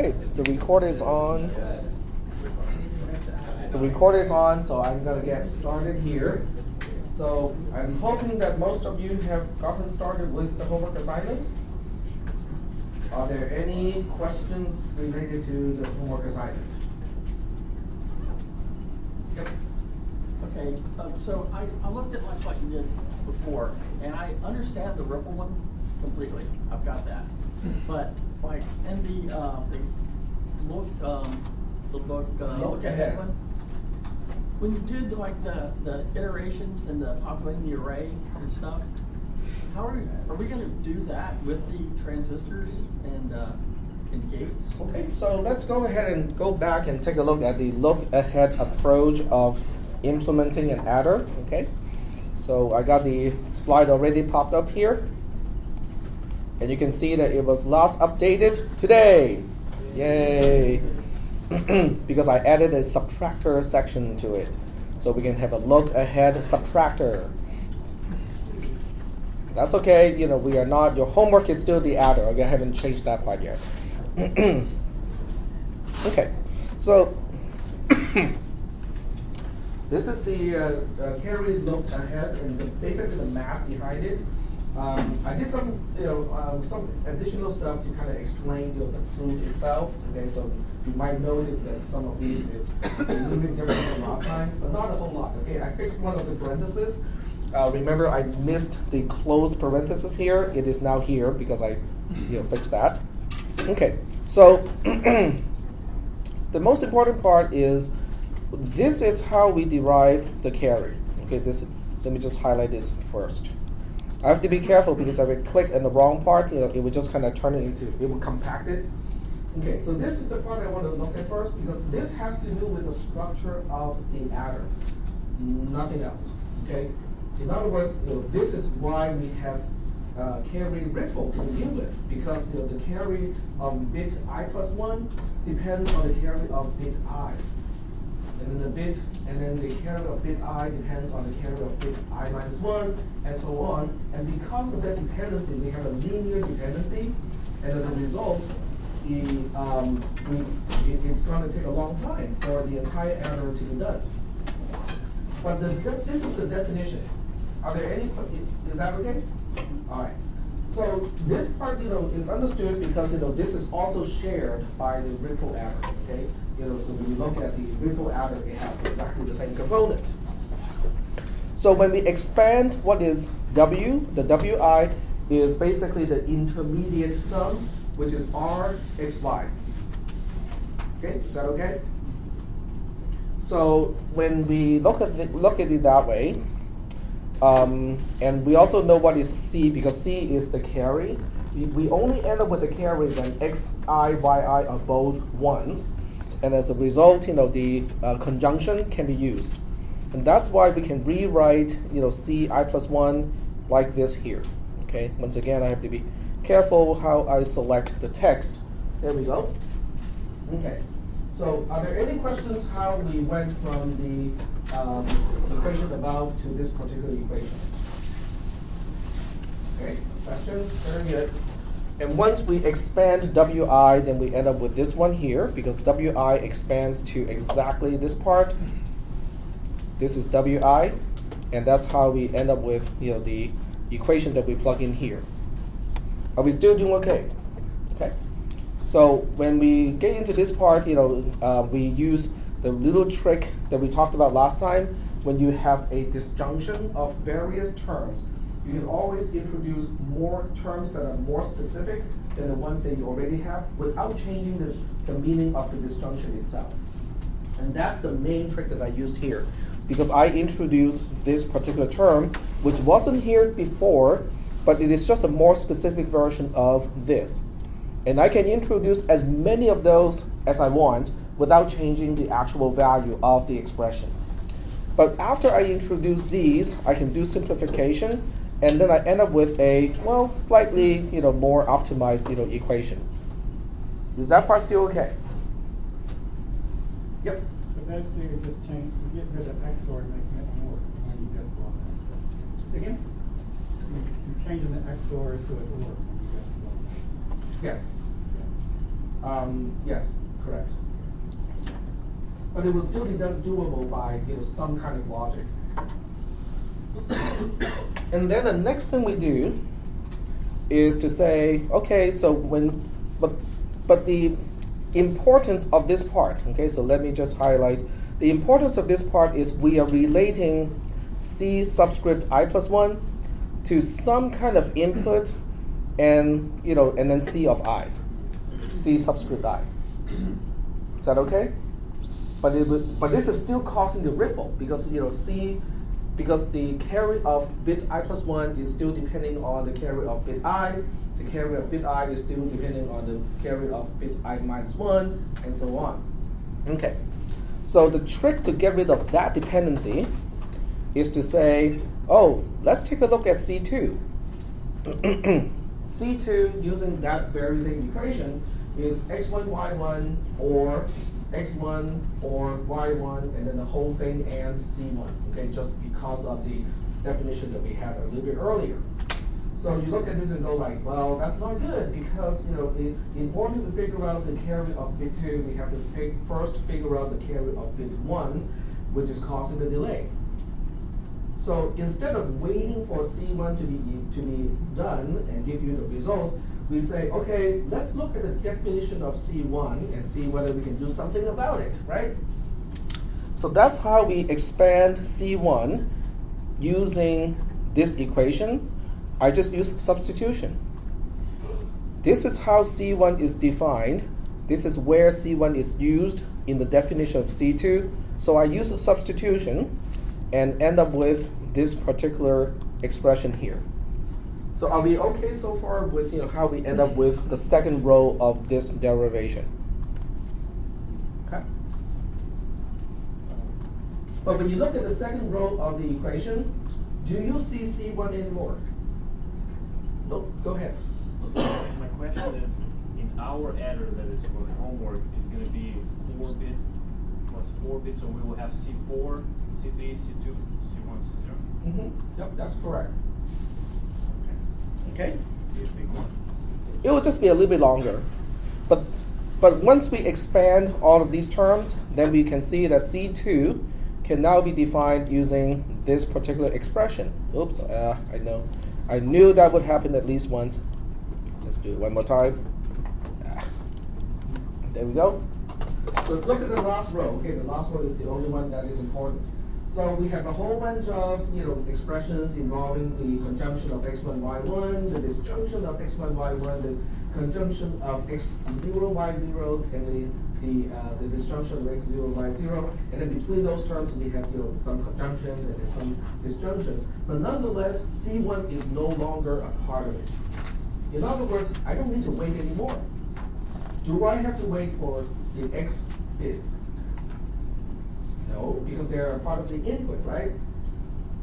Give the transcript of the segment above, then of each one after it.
right, the recorder is on. The recorder is on, so I'm going to get started here. So I'm hoping that most of you have gotten started with the homework assignment. Are there any questions related to the homework assignment? Yep. Okay, so I looked at like what you did before, and I understand the ripple one completely. I've got that. But like in the look ahead one, when you did like the iterations and the populating the array and stuff, how are we going to do that with the transistors and gates? Okay, so let's go ahead and go back and take a look at the look ahead approach of implementing an adder. Okay, so I got the slide already popped up here, and you can see that it was last updated today. Yay! Because I added a subtractor section to it, so we can have a look ahead subtractor. That's okay, you know, we are not, your homework is still the adder. Okay, I haven't changed that part yet. Okay, so this is the carry look ahead and basically the math behind it. I did some, some additional stuff to kind of explain, the proof itself. Okay, so you might notice that some of these is a little bit different from last time, but not a whole lot. Okay, I fixed one of the parentheses. Remember, I missed the closed parenthesis here. It is now here because I, fixed that. Okay, so the most important part is this is how we derive the carry. Okay, let me just highlight this first. I have to be careful because if I click in the wrong part, it would just kind of turn it into, it would compact it. Okay, so this is the part I want to look at first because this has to do with the structure of the adder, nothing else. Okay, in other words, this is why we have carry ripple to begin with, because the carry of bit I plus 1 depends on the carry of bit I. And then the carry of bit I depends on the carry of bit I minus 1, and so on. And because of that dependency, we have a linear dependency, and as a result, it's going to take a long time for the entire adder to be done. But this is the definition. Are there any? Is that okay? All right. So this part, is understood because this is also shared by the ripple adder. Okay. So when you look at the ripple adder, it has exactly the same component. So when we expand what is W, the Wi is basically the intermediate sum, which is R x y. Okay, is that okay? So when we look at it that way, and we also know what is C because C is the carry. We only end up with the carry when X, I, Y, I are both ones. And as a result, the conjunction can be used. And that's why we can rewrite, C I plus 1 like this here. Okay, once again, I have to be careful how I select the text. There we go. Okay, so are there any questions how we went from the equation above to this particular equation? Okay, questions? Very good. And once we expand Wi, then we end up with this one here, because Wi expands to exactly this part. This is Wi, and that's how we end up with the equation that we plug in here. Are we still doing okay? Okay. So when we get into this part, we use the little trick that we talked about last time. When you have a disjunction of various terms, you can always introduce more terms that are more specific than the ones that you already have without changing the meaning of the disjunction itself. And that's the main trick that I used here, because I introduced this particular term, which wasn't here before, but it is just a more specific version of this. And I can introduce as many of those as I want without changing the actual value of the expression. But after I introduce these, I can do simplification, and then I end up with a, slightly, more optimized, equation. Is that part still okay? Yep. But basically, you just change, you get rid of XOR and making it more when you get one. Say again? You're changing the XOR to an OR when you get one. Yes. Yes, correct. But it will still be done doable by some kind of logic. And then the next thing we do is to say, okay, so but the importance of this part, okay, so let me just highlight. The importance of this part is we are relating C subscript I plus 1 to some kind of input and then C of I, C subscript I. Is that okay? But this is still causing the ripple because because the carry of bit I plus 1 is still depending on the carry of bit I. The carry of bit I is still depending on the carry of bit I minus 1, and so on. Okay. So the trick to get rid of that dependency is to say, oh, let's take a look at C2. C2, using that very same equation, is x1, y1, or x1 or y1, and then the whole thing and C1, okay, just because of the definition that we had a little bit earlier. So you look at this and go like, well, that's not good because, in order to figure out the carry of bit 2, we have to first figure out the carry of bit 1, which is causing the delay. So instead of waiting for C1 to be done and give you the result, we say, okay, let's look at the definition of C1 and see whether we can do something about it, right? So that's how we expand C1 using this equation. I just use substitution. This is how C1 is defined. This is where C1 is used in the definition of C2. So I use substitution and end up with this particular expression here. So are we okay so far with how we end up with the second row of this derivation? Okay. But when you look at the second row of the equation, do you see C1 anymore? No, go ahead. My question is, in our adder that is for the homework, is going to be 4 bits plus 4 bits, so we will have C4, C3, C2, C1, C0? Mm-hmm. Yep, that's correct. Okay? Be a big one. It will just be a little bit longer. But once we expand all of these terms, then we can see that C2 can now be defined using this particular expression. Oops, I know. I knew that would happen at least once. Let's do it one more time. There we go. So look at the last row. Okay, the last row is the only one that is important. So we have a whole bunch of expressions involving the conjunction of x1, y1, the disjunction of x1, y1, the conjunction of x0, y0, and the disjunction of x0, y0, and then between those terms we have some conjunctions and some disjunctions. But nonetheless, C1 is no longer a part of it. In other words, I don't need to wait anymore. Do I have to wait for the x bits? No, because they're a part of the input, right?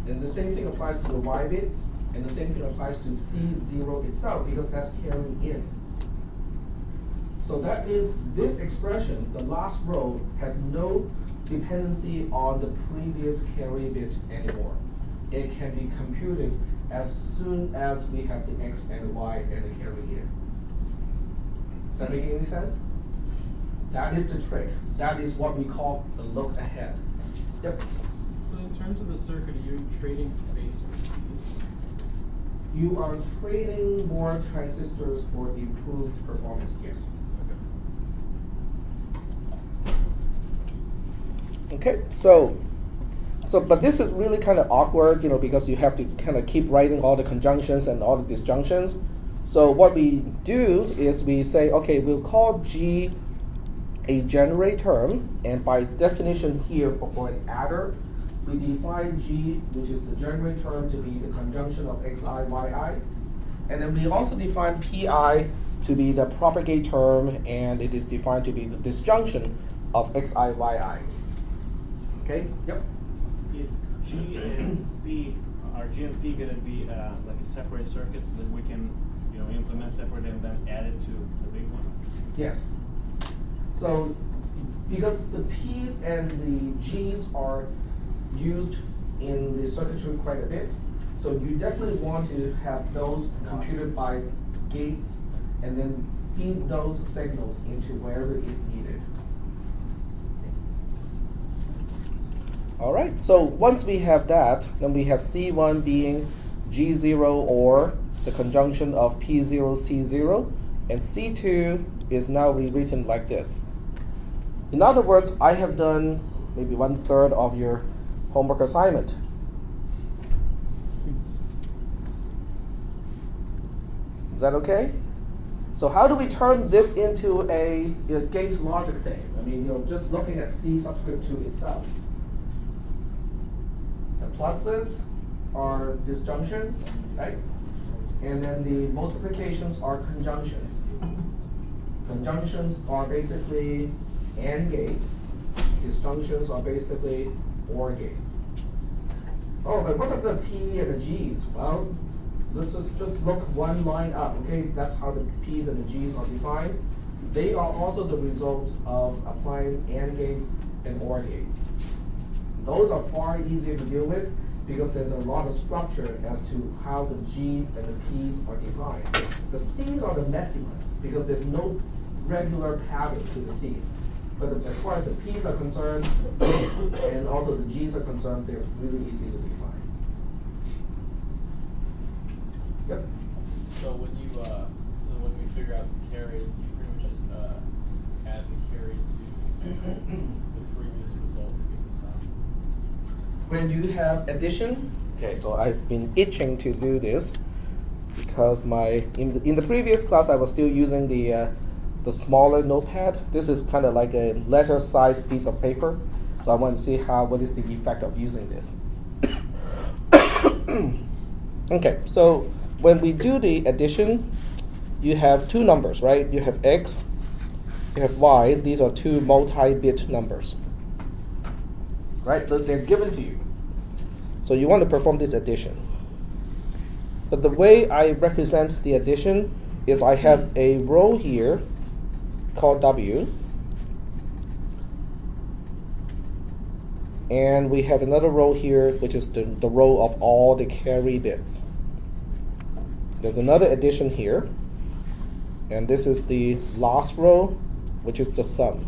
And the same thing applies to the y bits, and the same thing applies to C0 itself, because that's carrying in. So that means this expression, the last row, has no dependency on the previous carry bit anymore. It can be computed as soon as we have the x and the y and the carry in. Does that make any sense? That is the trick. That is what we call the look ahead. Yep. So in terms of the circuit, are you trading space for speed? You are trading more transistors for improved performance, yes. Okay, so but this is really kind of awkward, because you have to kind of keep writing all the conjunctions and all the disjunctions. So what we do is we say, okay, we'll call G a generate term, and by definition here for an adder, we define G, which is the generate term, to be the conjunction of xi, yi, and then we also define pi to be the propagate term, and it is defined to be the disjunction of xi, yi. Okay? Yep. Is G and P, are G and P going to be like a separate circuits that we can implement separate and then add it to the big one? Yes. So, because the P's and the G's are used in the circuitry quite a bit, so you definitely want to have those computed by gates and then feed those signals into wherever is needed. All right, so once we have that, then we have C1 being G0 or the conjunction of P0, C0, and C2 is now rewritten like this. In other words, I have done maybe 1/3 of your homework assignment. Is that okay? So how do we turn this into a gate logic thing? I mean, just looking at C subscript 2 itself. The pluses are disjunctions, right? And then the multiplications are conjunctions. Conjunctions are basically AND gates. Disjunctions are basically OR gates. Oh, but what about the P and the G's? Well, let's just look one line up, okay? That's how the P's and the G's are defined. They are also the results of applying AND gates and OR gates. Those are far easier to deal with because there's a lot of structure as to how the G's and the P's are defined. The C's are the messy ones because there's no regular pattern to the C's. But as far as the P's are concerned, and also the G's are concerned, they're really easy to define. Yep. So when we figure out the carries, you pretty much just add the carry to the previous result to get the sum. When you have addition, okay, so I've been itching to do this because in the previous class I was still using the smaller notepad. This is kind of like a letter-sized piece of paper, so I want to see what is the effect of using this. Okay, so when we do the addition, you have two numbers, right? You have X, you have Y. These are two multi-bit numbers, right? They're given to you. So you want to perform this addition. But the way I represent the addition is I have a row here called W, and we have another row here which is the row of all the carry bits. There's another addition here, and this is the last row, which is the sum.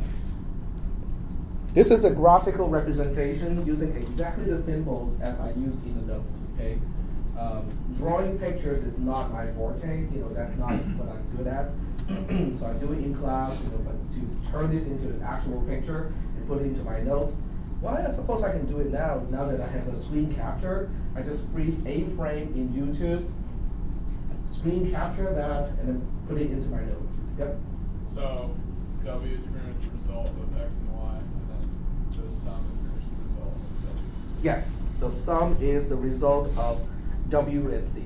This is a graphical representation using exactly the symbols as I used in the notes. Okay, drawing pictures is not my forte. That's not what I'm good at. So I do it in class. But to turn this into an actual picture and put it into my notes, well, I suppose I can do it now. Now that I have a screen capture, I just freeze a frame in YouTube, screen capture that, and then put it into my notes. Yep. So W is pretty much the result of X and Y, and then the sum is pretty much the result of W. Yes, the sum is the result of W and C.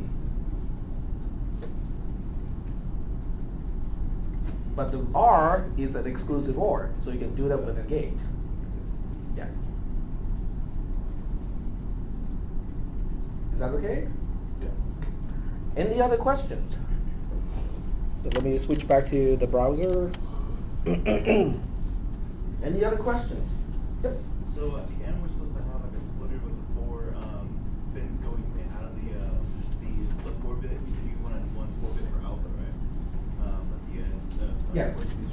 But the R is an exclusive OR, so you can do that with a gate. Yeah. Is that okay? Yeah. Any other questions? So let me switch back to the browser. Any other questions? Yep. So at the end, we're supposed to have like a splitter with the four things going out of the 4-bit. You wanted one 4-bit for alpha, right? At the end. Yes. You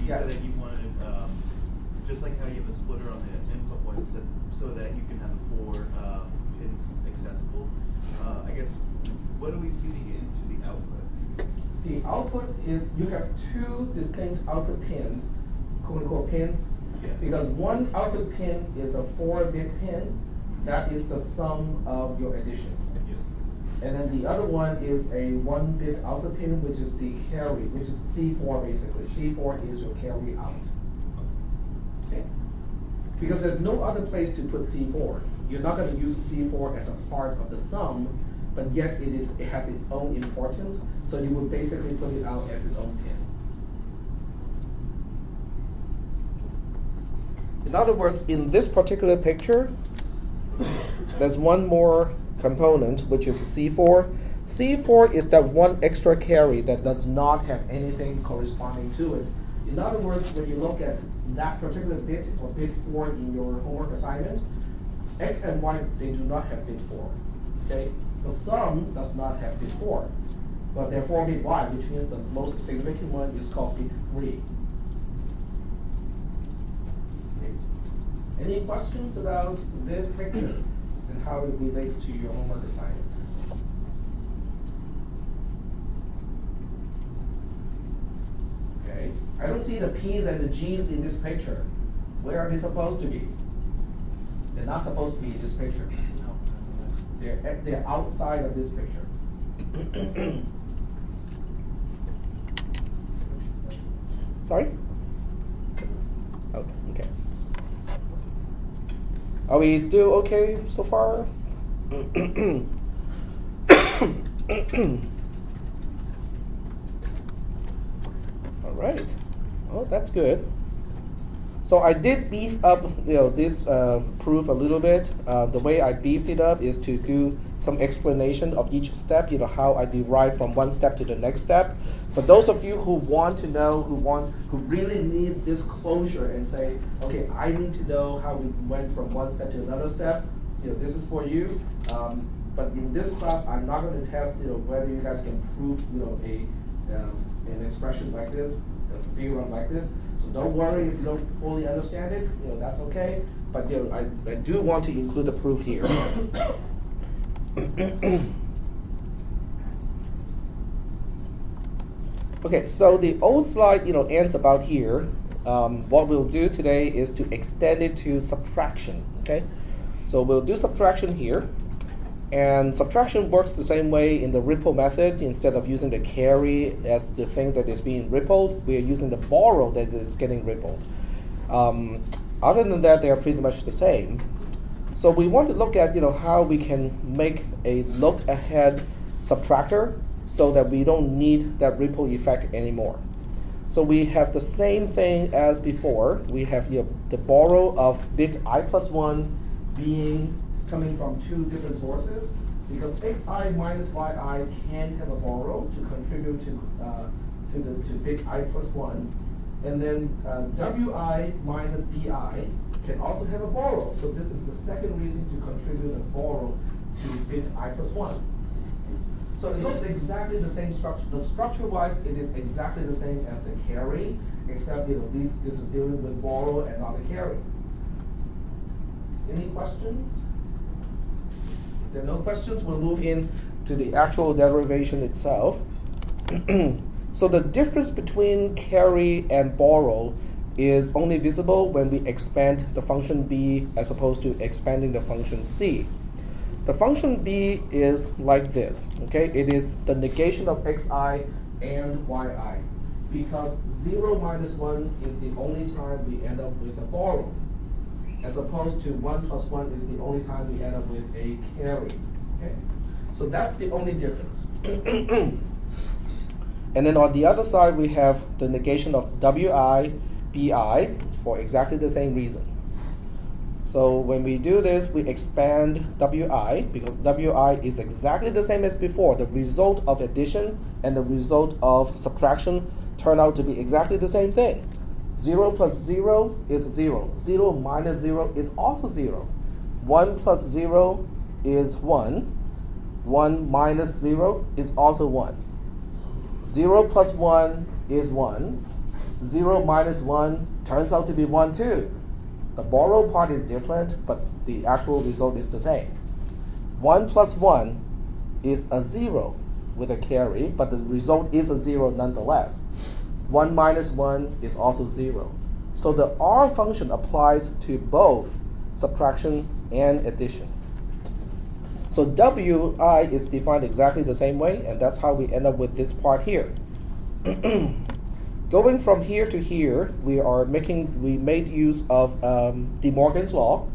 said that you wanted, just like how you have a splitter on the input one, so that you can have the 4 pins accessible. I guess, what are we feeding into the output? The output is, you have 2 distinct output pins, quote-unquote pins, Yeah. because one output pin is a 4-bit pin. That is the sum of your addition. Yes. And then the other one is a 1-bit output pin, which is the carry, which is C4 basically. C4 is your carry out. Okay. Because there's no other place to put C4. You're not going to use C4 as a part of the sum, but yet it has its own importance, so you would basically put it out as its own pin. In other words, in this particular picture, there's one more component, which is C4. C4 is that one extra carry that does not have anything corresponding to it. In other words, when you look at that particular bit or bit 4 in your homework assignment, X and Y, they do not have bit 4. Okay? The sum does not have bit 4. but they're 4 bit wide, which means the most significant one is called bit 3. Okay. Any questions about this picture and how it relates to your homework assignment? Okay. I don't see the P's and the G's in this picture. Where are they supposed to be? They're not supposed to be in this picture. They're outside of this picture. Sorry? Oh, okay. Are we still okay so far? All right. Well, that's good. So I did beef up, this proof a little bit. The way I beefed it up is to do some explanation of each step. How I derive from one step to the next step. For those of you who want to know, who really need this closure and say, okay, I need to know how we went from one step to another step. This is for you. But in this class, I'm not going to test, whether you guys can prove, an expression like this, a theorem like this. So don't worry if you don't fully understand it. That's okay. But I do want to include the proof here. Okay, so the old slide, ends about here. What we'll do today is to extend it to subtraction. Okay, so we'll do subtraction here. And subtraction works the same way in the ripple method. Instead of using the carry as the thing that is being rippled, we are using the borrow that is getting rippled. Other than that, they are pretty much the same. So we want to look at how we can make a look ahead subtractor so that we don't need that ripple effect anymore. So we have the same thing as before. We have the borrow of bit I plus 1 being coming from 2 different sources, because xi minus yi can have a borrow to contribute to bit I plus 1, and then wi minus bi can also have a borrow. So this is the second reason to contribute a borrow to bit I plus 1. So it looks exactly the same structure. The structure-wise, it is exactly the same as the carry, except this is dealing with borrow and not a carry. Any questions? If there are no questions, we'll move in to the actual derivation itself. So the difference between carry and borrow is only visible when we expand the function b as opposed to expanding the function c. The function b is like this. Okay, it is the negation of xi and yi, because 0 minus 1 is the only time we end up with a borrow, as opposed to 1 plus 1 is the only time we end up with a carry. Okay? So that's the only difference. And then on the other side, we have the negation of wi, bi for exactly the same reason. So when we do this, we expand wi, because wi is exactly the same as before. The result of addition and the result of subtraction turn out to be exactly the same thing. 0 plus 0 is 0. 0 minus 0 is also 0. 1 plus 0 is 1. 1 minus 0 is also 1. 0 plus 1 is 1. 0 minus 1 turns out to be 1 too. The borrow part is different, but the actual result is the same. 1 plus 1 is a 0 with a carry, but the result is a 0 nonetheless. 1 minus 1 is also 0. So the R function applies to both subtraction and addition. So wi is defined exactly the same way, and that's how we end up with this part here. Going from here to here, we made use of De Morgan's law.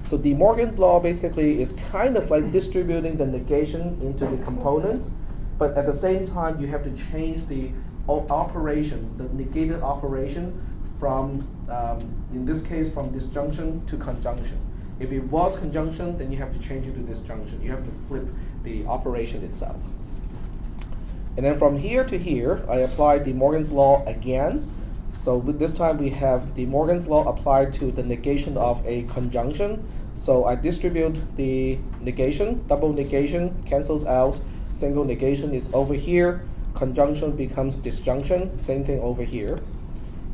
So De Morgan's law basically is kind of like distributing the negation into the components, but at the same time you have to change the operation, the negated operation from, in this case, from disjunction to conjunction. If it was conjunction, then you have to change it to disjunction. You have to flip the operation itself. And then from here to here, I applied De Morgan's law again. So with this time we have De Morgan's law applied to the negation of a conjunction. So I distribute the negation, double negation cancels out, single negation is over here. conjunction becomes disjunction. Same thing over here.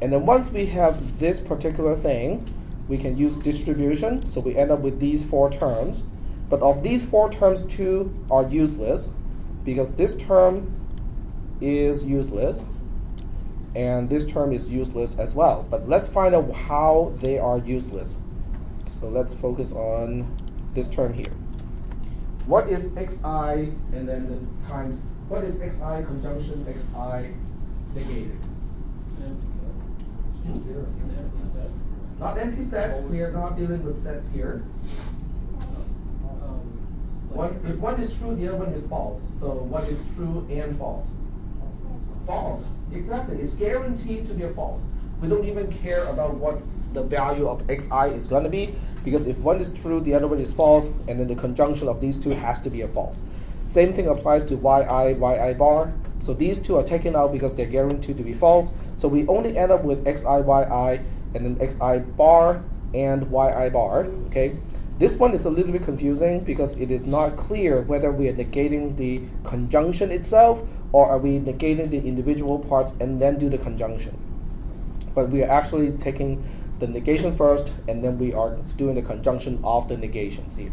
And then once we have this particular thing, we can use distribution. So we end up with these 4 terms. But of these 4 terms, 2 are useless because this term is useless and this term is useless as well. But let's find out how they are useless. So let's focus on this term here. What is xi and then the times, what is xi conjunction xi negated? Not empty set, we are not dealing with sets here. If one is true, the other one is false. So what is true and false? False, exactly. It's guaranteed to be a false. We don't even care about what the value of xi is going to be, because if one is true, the other one is false, and then the conjunction of these two has to be a false. Same thing applies to yi bar. So these two are taken out because they're guaranteed to be false. So we only end up with xi, yi, and then xi bar and yi bar. Okay. This one is a little bit confusing because it is not clear whether we are negating the conjunction itself or are we negating the individual parts and then do the conjunction. But we are actually taking the negation first and then we are doing the conjunction of the negations here.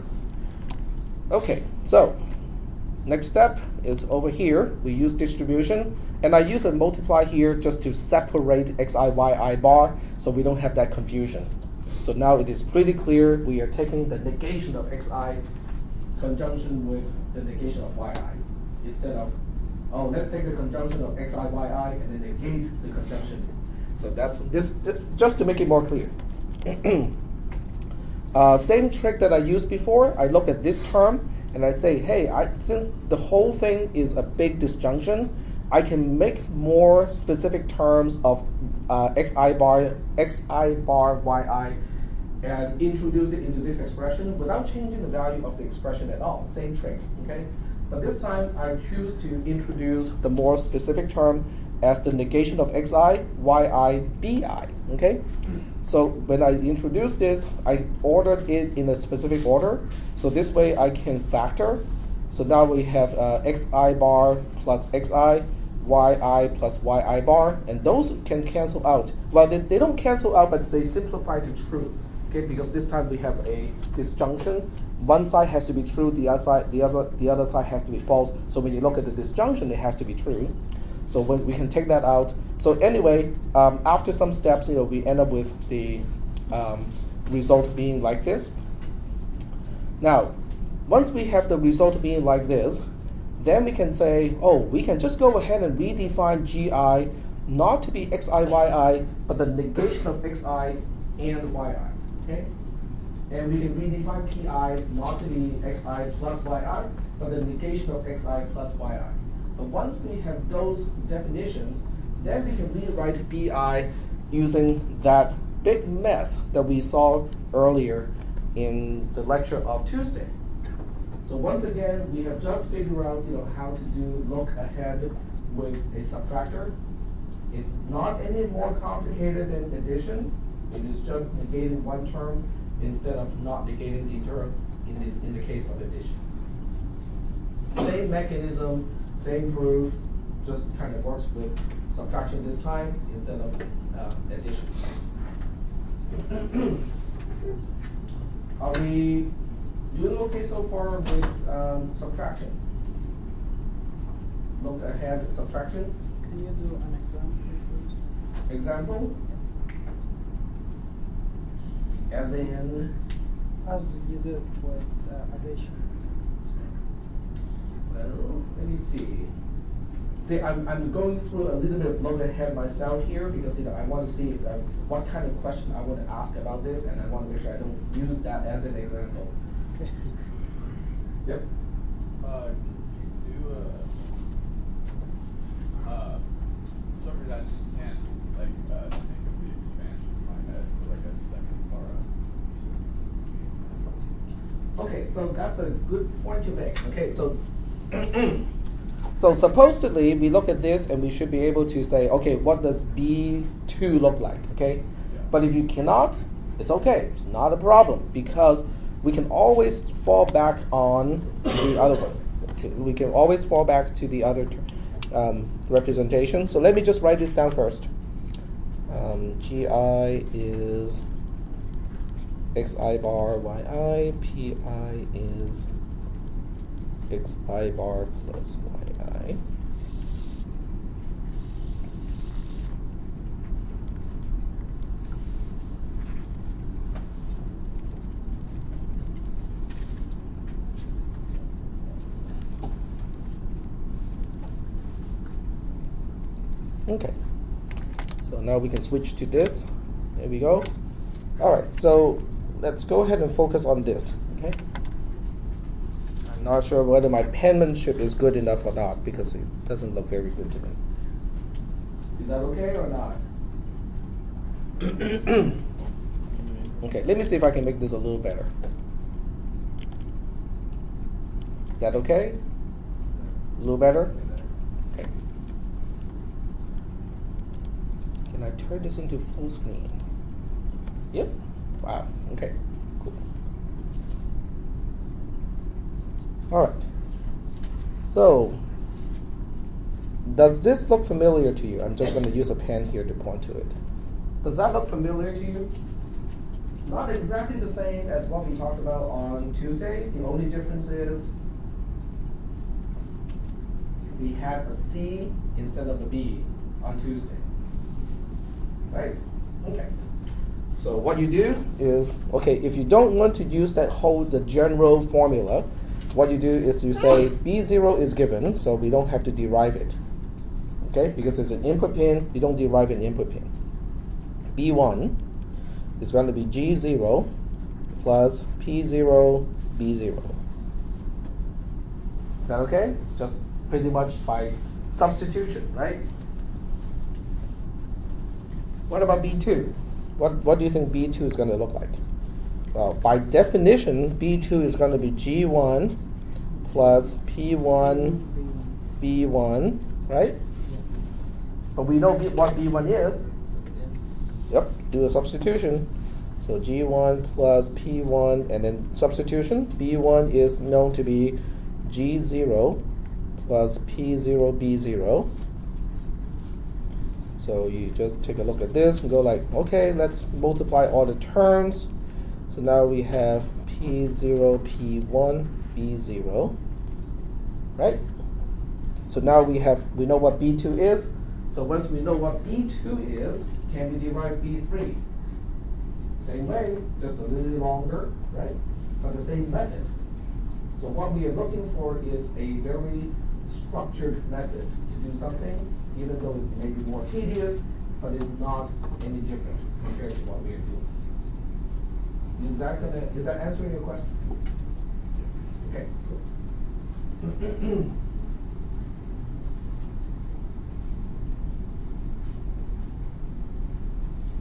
Okay, so next step is over here. We use distribution and I use a multiply here just to separate xi, yi bar so we don't have that confusion. So now it is pretty clear we are taking the negation of xi conjunction with the negation of yi instead of, oh, let's take the conjunction of xi, yi and then negate the conjunction. So that's this, just to make it more clear. Same trick that I used before. I look at this term and I say, hey, since the whole thing is a big disjunction, I can make more specific terms of xi bar, yi, and introduce it into this expression without changing the value of the expression at all. Same trick, okay? But this time I choose to introduce the more specific term as the negation of xi, yi, bi, okay? So when I introduce this, I ordered it in a specific order. So this way I can factor. So now we have xi bar plus xi, yi plus yi bar, and those can cancel out. Well, they don't cancel out, but they simplify to true. Okay, because this time we have a disjunction. One side has to be true, the other side has to be false. So when you look at the disjunction, it has to be true. So we can take that out. So anyway, after some steps, we end up with the result being like this. Now, once we have the result being like this, then we can say, oh, we can just go ahead and redefine gi not to be xi, yi, but the negation of xi and yi. Okay? And we can redefine pi not to be xi plus yi, but the negation of xi plus yi. But once we have those definitions, then we can rewrite bi using that big mess that we saw earlier in the lecture of Tuesday. So once again, we have just figured out how to do look ahead with a subtractor. It's not any more complicated than addition. It is just negating one term instead of not negating the term in the case of addition. Same mechanism, same proof, just kind of works with subtraction this time instead of addition. Are we doing okay so far with subtraction? Look ahead subtraction. Can you do an example, please? Example? As in? As you did with addition. Well, let me see. See, I'm going through a little bit of look ahead myself here because I want to see if, what kind of question I want to ask about this, and I want to make sure I don't use that as an example. Yep. Can you do for some reason I just can't think of the expansion in my head for like a second bar. Okay, so that's a good point to make. Okay, so so supposedly we look at this and we should be able to say, okay, what does B2 look like? Okay, Yeah. but if you cannot, it's okay. It's not a problem because we can always fall back on the other one. Okay, we can always fall back to the other representation. So let me just write this down first. Gi is xi bar yi, pi is xi bar plus yi. Okay, so now we can switch to this. There we go. All right, so let's go ahead and focus on this, okay? I'm not sure whether my penmanship is good enough or not because it doesn't look very good to me. Is that okay or not? Okay, let me see if I can make this a little better. Is that okay? A little better? Okay. Can I turn this into full screen? Yep. Wow. Okay. Cool. All right. So, does this look familiar to you? I'm just going to use a pen here to point to it. Does that look familiar to you? Not exactly the same as what we talked about on Tuesday. The only difference is we had a C instead of a B on Tuesday. Right? Okay. So what you do is, okay, if you don't want to use the general formula, what you do is you say B0 is given, so we don't have to derive it. Okay? Because it's an input pin, you don't derive an input pin. B1 is going to be G0 plus P0, B0. Is that okay? Just pretty much by substitution, right? What about B2? What do you think B2 is going to look like? Well, by definition, B2 is going to be G1 plus P1, B1, right? But we know what B1 is. Yep, do a substitution. So G1 plus P1, and then substitution. B1 is known to be G0 plus P0, B0. So you just take a look at this and go like, okay, let's multiply all the terms. So now we have P0, P1, B0, right? So now we know what B2 is. So once we know what B2 is, can we derive B3? Same way, just a little longer, right? But the same method. So what we are looking for is a very structured method to do something, even though it's maybe more tedious, but it's not any different compared to what we are doing. Is that answering your question? Okay, cool.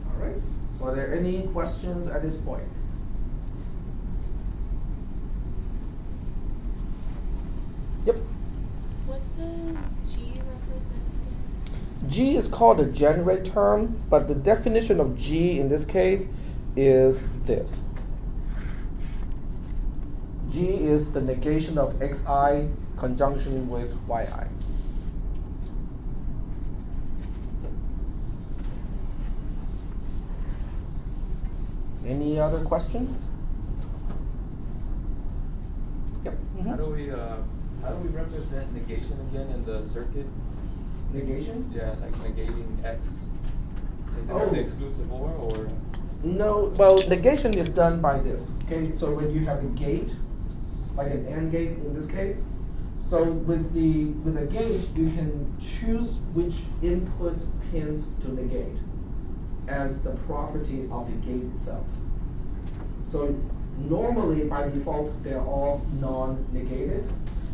All right, so are there any questions at this point? Yep. What does G represent again? G is called a generate term, but the definition of G in this case is this. G is the negation of xi conjunction with yi. Any other questions? Yep. How do we represent negation again in the circuit? Negation? Yeah, like negating x. Is it the exclusive or? No, well, negation is done by this. Okay, so when you have a gate, like an AND gate in this case, so with a gate, you can choose which input pins to negate as the property of the gate itself. So normally, by default, they're all non-negated,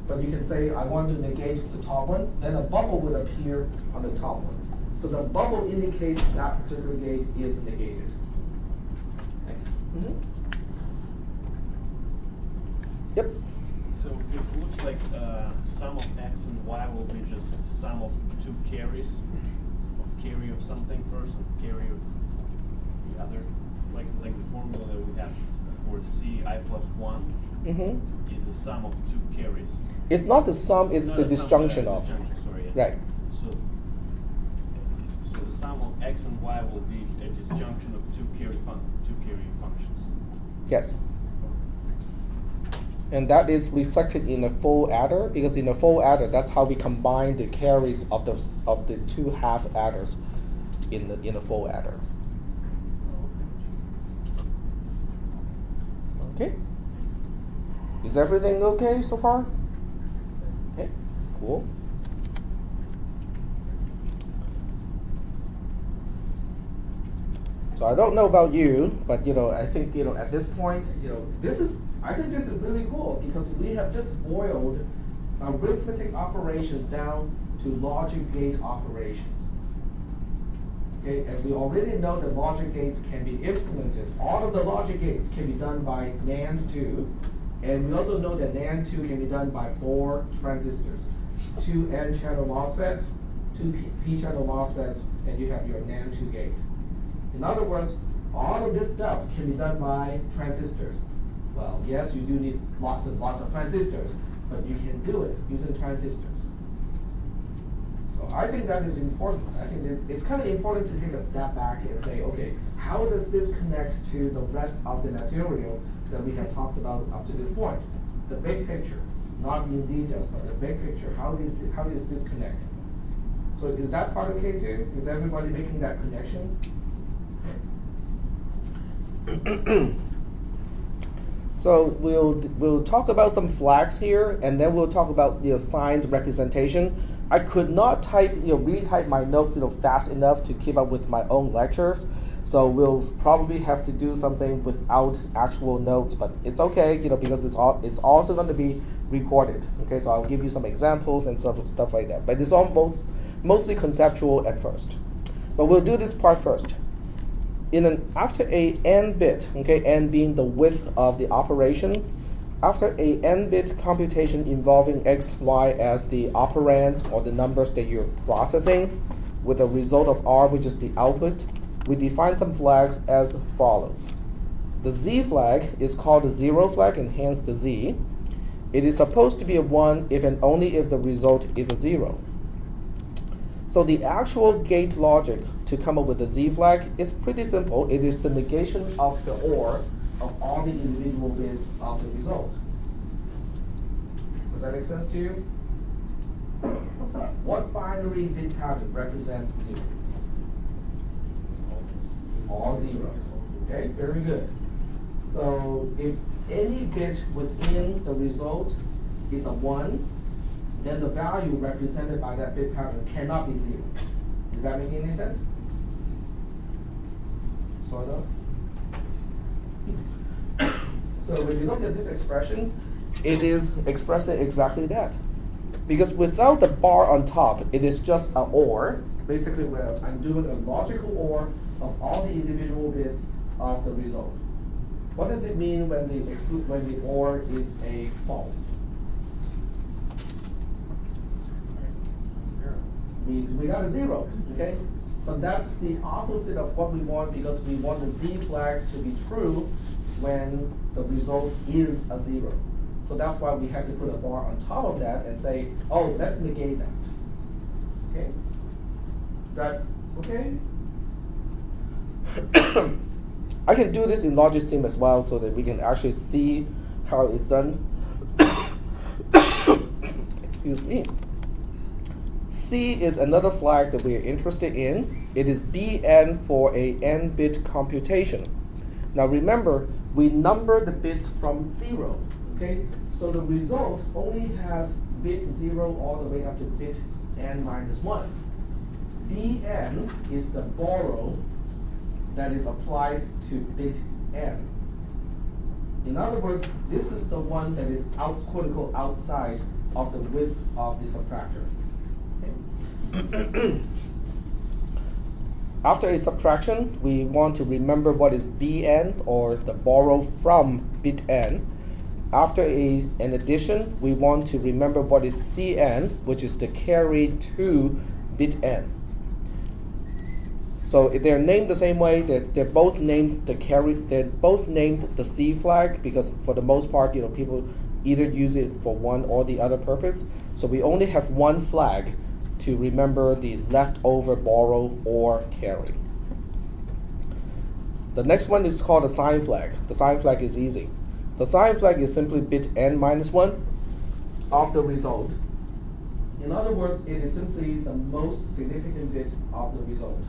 but you can say, I want to negate the top one, then a bubble would appear on the top one. So the bubble indicates that particular gate is negated. Mm-hmm. Yep. So it looks like sum of x and y will be just sum of two carries, of carry of something first and carry of the other, like the formula that we have for ci plus 1 is a sum of two carries. It's not the sum, it's Not the a sum, disjunction of. disjunction, sorry, yeah. Right. So the sum of x and y will be a disjunction of two carry functions. Yes. And that is reflected in a full adder, because in a full adder, that's how we combine the carries of the two half adders in a full adder. Okay. Is everything okay so far? Okay, cool. So I don't know about you, but I think at this point, I think this is really cool because we have just boiled arithmetic operations down to logic gate operations. Okay, and we already know that logic gates can be implemented. All of the logic gates can be done by NAND 2, and we also know that NAND 2 can be done by 4 transistors, 2 N-channel MOSFETs, 2 P-channel MOSFETs, and you have your NAND 2 gate. In other words, all of this stuff can be done by transistors. Well, yes, you do need lots and lots of transistors, but you can do it using transistors. So I think that is important. I think it's kind of important to take a step back and say, okay, how does this connect to the rest of the material that we have talked about up to this point? The big picture, not in details, but the big picture. How is this connected? So is that part okay too? Is everybody making that connection? So we'll talk about some flags here, and then we'll talk about signed representation. I could not retype my notes fast enough to keep up with my own lectures, so we'll probably have to do something without actual notes. But it's okay, because it's also going to be recorded. Okay, so I'll give you some examples and stuff like that. But it's almost mostly conceptual at first. But we'll do this part first. After a n bit, okay, n being the width of the operation, after a n-bit computation involving x, y as the operands or the numbers that you're processing, with a result of r, which is the output, we define some flags as follows. The z flag is called the 0 flag, and hence the z. It is supposed to be a 1 if and only if the result is a 0. So the actual gate logic to come up with the z flag is pretty simple. It is the negation of the OR of all the individual bits of the result. Does that make sense to you? What binary bit pattern represents 0? All zeros. Okay, very good. So if any bit within the result is a 1, then the value represented by that bit pattern cannot be 0. Does that make any sense? Sort of? So when you look at this expression, it is expressing exactly that. Because without the bar on top, it is just an OR, basically where I'm doing a logical OR of all the individual bits of the result. What does it mean when the OR is a false? We got a 0, okay? But that's the opposite of what we want, because we want the z flag to be true when the result is a 0. So that's why we have to put a bar on top of that and say, oh, let's negate that. Okay? Is that okay? I can do this in LogicSim as well so that we can actually see how it's done. Excuse me. C is another flag that we are interested in. It is Bn for a n-bit computation. Now remember, we number the bits from 0. Okay? So the result only has bit 0 all the way up to bit n minus 1. Bn is the borrow that is applied to bit n. In other words, this is the one that is out, quote unquote, outside of the width of the subtractor. After a subtraction, we want to remember what is Bn, or the borrow from bit n. After an addition, we want to remember what is Cn, which is the carry to bit n. So if they're named the same way, they're both named the carry. They're both named the C flag because for the most part, people either use it for one or the other purpose. So we only have one flag to remember the leftover, borrow, or carry. The next one is called a sign flag. The sign flag is easy. The sign flag is simply bit n-1 of the result. In other words, it is simply the most significant bit of the result.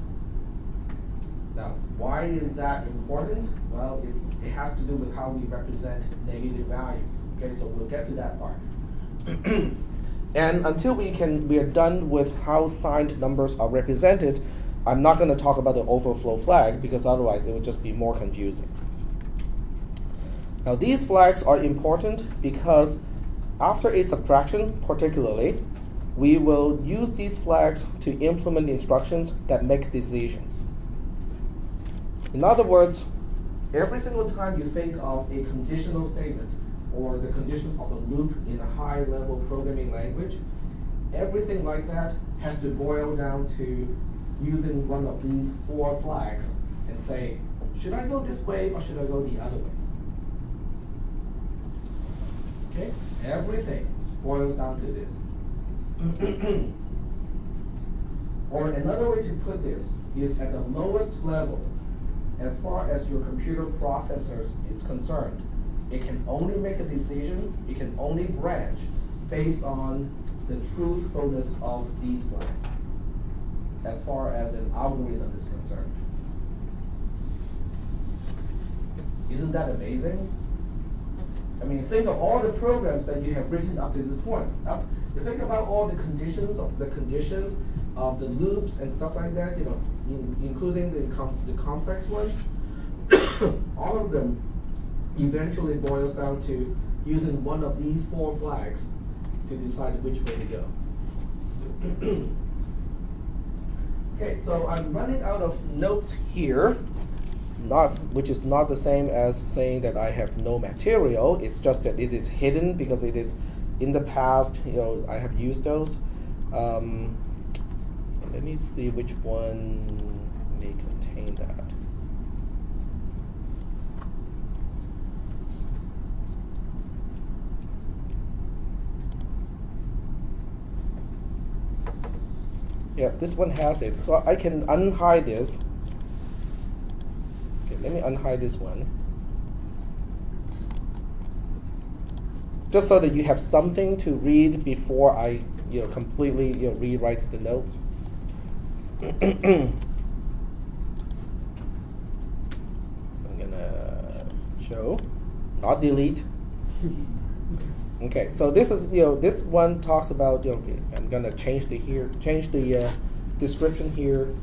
Now, why is that important? Well, it has to do with how we represent negative values. Okay, so we'll get to that part. And until we are done with how signed numbers are represented, I'm not going to talk about the overflow flag because otherwise it would just be more confusing. Now, these flags are important because after a subtraction, particularly, we will use these flags to implement instructions that make decisions. In other words, every single time you think of a conditional statement or the condition of a loop in a high-level programming language, everything like that has to boil down to using one of these 4 flags and say, should I go this way or should I go the other way? Okay? Everything boils down to this. Or another way to put this is at the lowest level, as far as your computer processors is concerned, it can only make a decision, it can only branch based on the truthfulness of these flags, as far as an algorithm is concerned. Isn't that amazing? I mean, think of all the programs that you have written up to this point. You think about all the conditions of the loops and stuff like that, you know, including the complex ones. All of them eventually boils down to using one of these 4 flags to decide which way to go. Okay, so I'm running out of notes here, which is not the same as saying that I have no material. It's just that it is hidden because it is in the past. You know, I have used those. So let me see which one may contain that. Yeah, this one has it. So I can unhide this. Okay, let me unhide this one. Just so that you have something to read before I completely rewrite the notes. So I'm gonna show, not delete. Okay, so this is this one talks about okay, I'm gonna change the description here.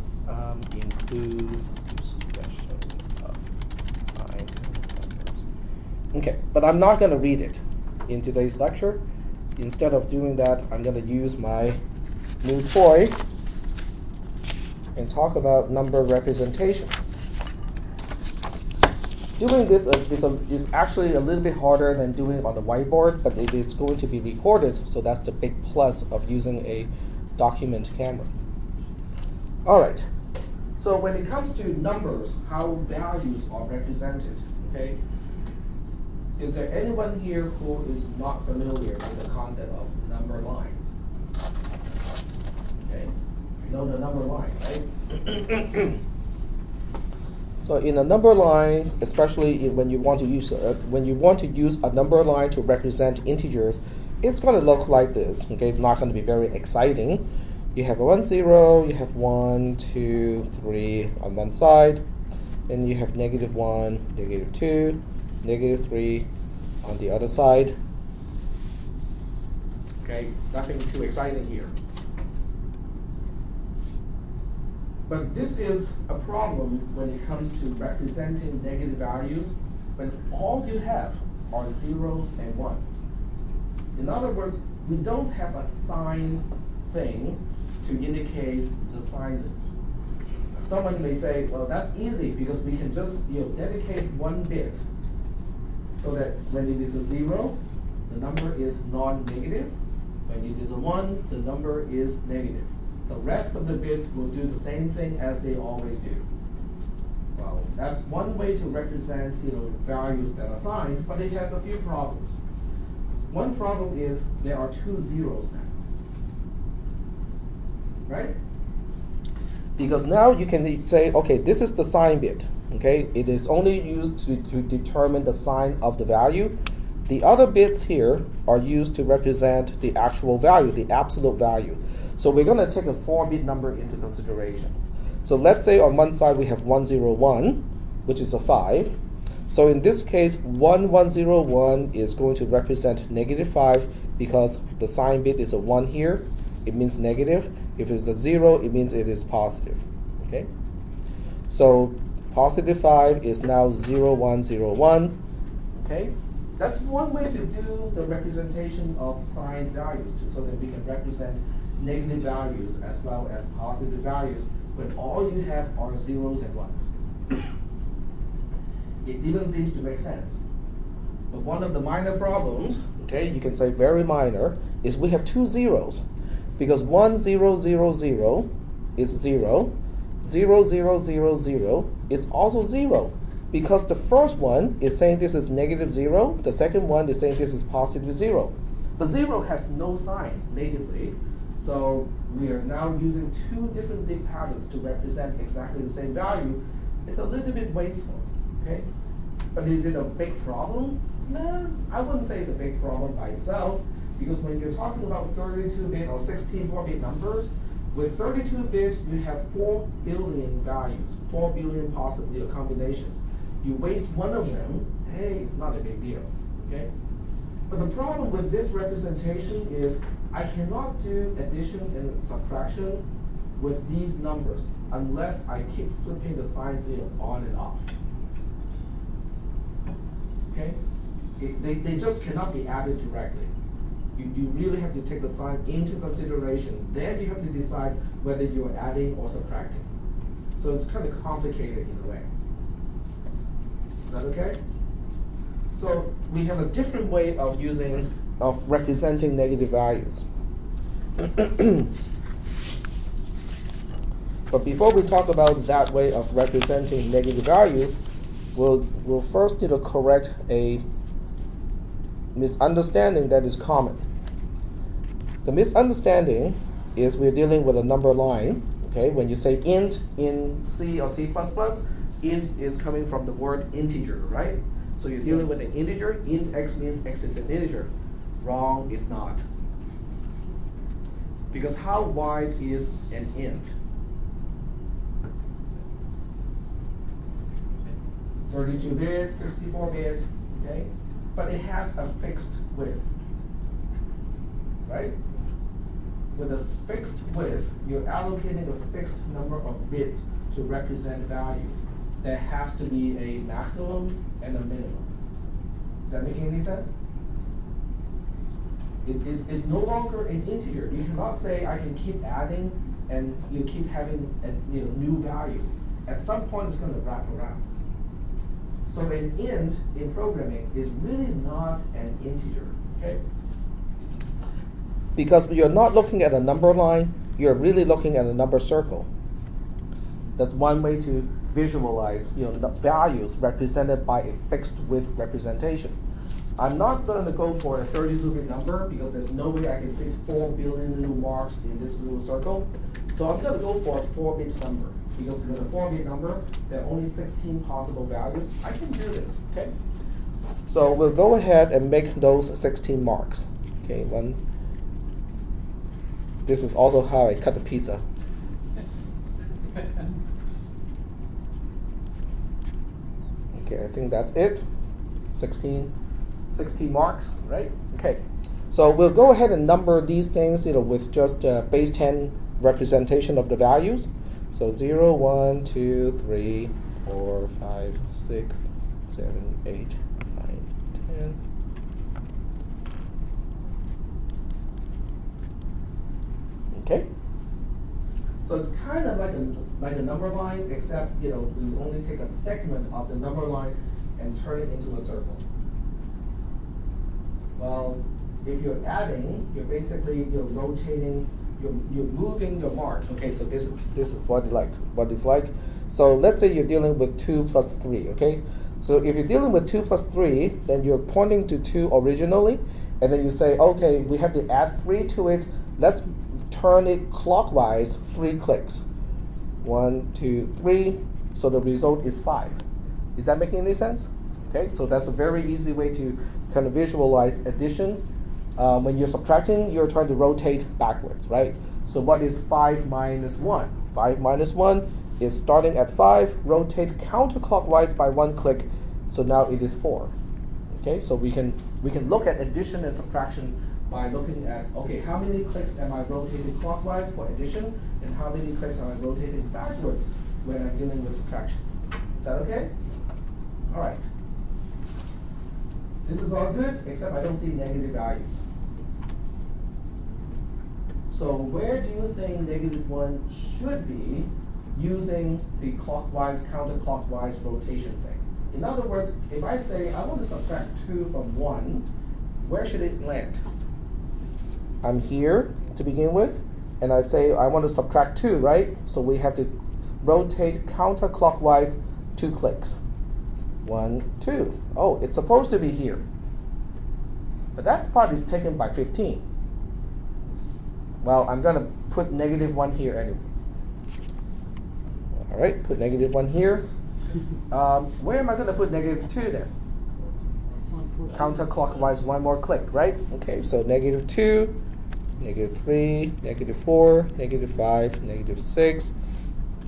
Includes discussion of signed numbers. Okay, but I'm not gonna read it in today's lecture. Instead of doing that, I'm gonna use my new toy and talk about number representation. Doing this is actually a little bit harder than doing it on the whiteboard, but it is going to be recorded, so that's the big plus of using a document camera. All right, so when it comes to numbers, how values are represented, okay? Is there anyone here who is not familiar with the concept of number line? Okay, you know the number line, right? So in a number line, especially when you want to use a number line to represent integers, it's going to look like this. Okay, it's not going to be very exciting. You have a 1, 0, you have 1, 2, 3 on one side, then you have -1, -2, -3 on the other side. Okay, nothing too exciting here. But this is a problem when it comes to representing negative values when all you have are zeros and ones. In other words, we don't have a sign thing to indicate the signless. Someone may say, well, that's easy because we can just dedicate one bit so that when it is a 0, the number is non-negative. When it is a 1, the number is negative. The rest of the bits will do the same thing as they always do. Well, that's one way to represent values that are signed, but it has a few problems. One problem is there are 2 zeros now. right? Because now you can say, okay, this is the sign bit. Okay, it is only used to determine the sign of the value. The other bits here are used to represent the actual value, the absolute value. So we're going to take a 4-bit number into consideration. So let's say on one side we have 101, which is a 5. So in this case, 1101 is going to represent -5 because the sign bit is a 1 here. It means negative. If it's a 0, it means it is positive. Okay? So +5 is now 0101. Okay? That's one way to do the representation of signed values so that we can represent negative values as well as positive values when all you have are zeros and ones. It even seems to make sense. But one of the minor problems, okay, you can say very minor, is we have 2 zeros. Because 1000 is 0, 0000 is also 0. Because the first one is saying this is -0, the second one is saying this is +0. But 0 has no sign natively, so we are now using 2 different bit patterns to represent exactly the same value. It's a little bit wasteful, okay? But is it a big problem? No, I wouldn't say it's a big problem by itself, because when you're talking about 32-bit or 64-bit numbers, with 32-bit you have 4 billion values, 4 billion possibly combinations. You waste one of them, hey, it's not a big deal, okay? But the problem with this representation is I cannot do addition and subtraction with these numbers unless I keep flipping the signs wheel on and off. Okay? They just cannot be added directly. You really have to take the sign into consideration. Then you have to decide whether you're adding or subtracting. So it's kind of complicated in a way. Is that okay? So we have a different way of representing negative values. But before we talk about that way of representing negative values, we'll first need to correct a misunderstanding that is common. The misunderstanding is we're dealing with a number line. Okay, when you say int in C or C++, int is coming from the word integer, right? So you're dealing with an integer. Int x means x is an integer. Wrong, it's not. Because how wide is an int? 32-bit, 64-bit, okay? But it has a fixed width, right? With a fixed width, you're allocating a fixed number of bits to represent values. There has to be a maximum and a minimum. Is that making any sense? It's no longer an integer. You cannot say I can keep adding and you keep having new values. At some point, it's going to wrap around. So an int in programming is really not an integer. Okay? Because you're not looking at a number line, you're really looking at a number circle. That's one way to visualize values represented by a fixed width representation. I'm not going to go for a 32-bit number because there's no way I can fit 4 billion little marks in this little circle. So I'm going to go for a 4-bit number because with a 4-bit number, there are only 16 possible values. I can do this, okay? So we'll go ahead and make those 16 marks. Okay, this is also how I cut the pizza. Okay, I think that's it. 16 marks, right? Okay, so we'll go ahead and number these things, with just base 10 representation of the values. So 0, 1, 2, 3, 4, 5, 6, 7, 8, 9, 10. Okay. So it's kind of like a number line, except we only take a segment of the number line and turn it into a circle. Well, if you're adding, you're basically rotating, you're moving your mark. Okay, so this is what it's like. So let's say you're dealing with 2 plus 3. Okay, so if you're dealing with 2 plus 3, then you're pointing to 2 originally, and then you say, okay, we have to add 3 to it. Let's turn it clockwise 3 clicks. 1, 2, 3. So the result is 5. Is that making any sense? Okay, so that's a very easy way to kind of visualize addition. When you're subtracting, you're trying to rotate backwards, right? So what is 5 minus 1? 5 minus 1 is starting at 5, rotate counterclockwise by 1 click, so now it is 4. Okay, so we can look at addition and subtraction by looking at, okay, how many clicks am I rotating clockwise for addition, and how many clicks am I rotating backwards when I'm dealing with subtraction? Is that okay? All right. This is all good, except I don't see negative values. So where do you think -1 should be using the clockwise, counterclockwise rotation thing? In other words, if I say I want to subtract 2 from 1, where should it land? I'm here to begin with, and I say I want to subtract 2, right? So we have to rotate counterclockwise 2 clicks. 1, 2. Oh, it's supposed to be here. But that part is taken by 15. Well, I'm going to put -1 here anyway. All right, put -1 here. Where am I going to put -2 then? Counterclockwise 1 more click, right? Okay, so -2, -3, -4, -5, -6,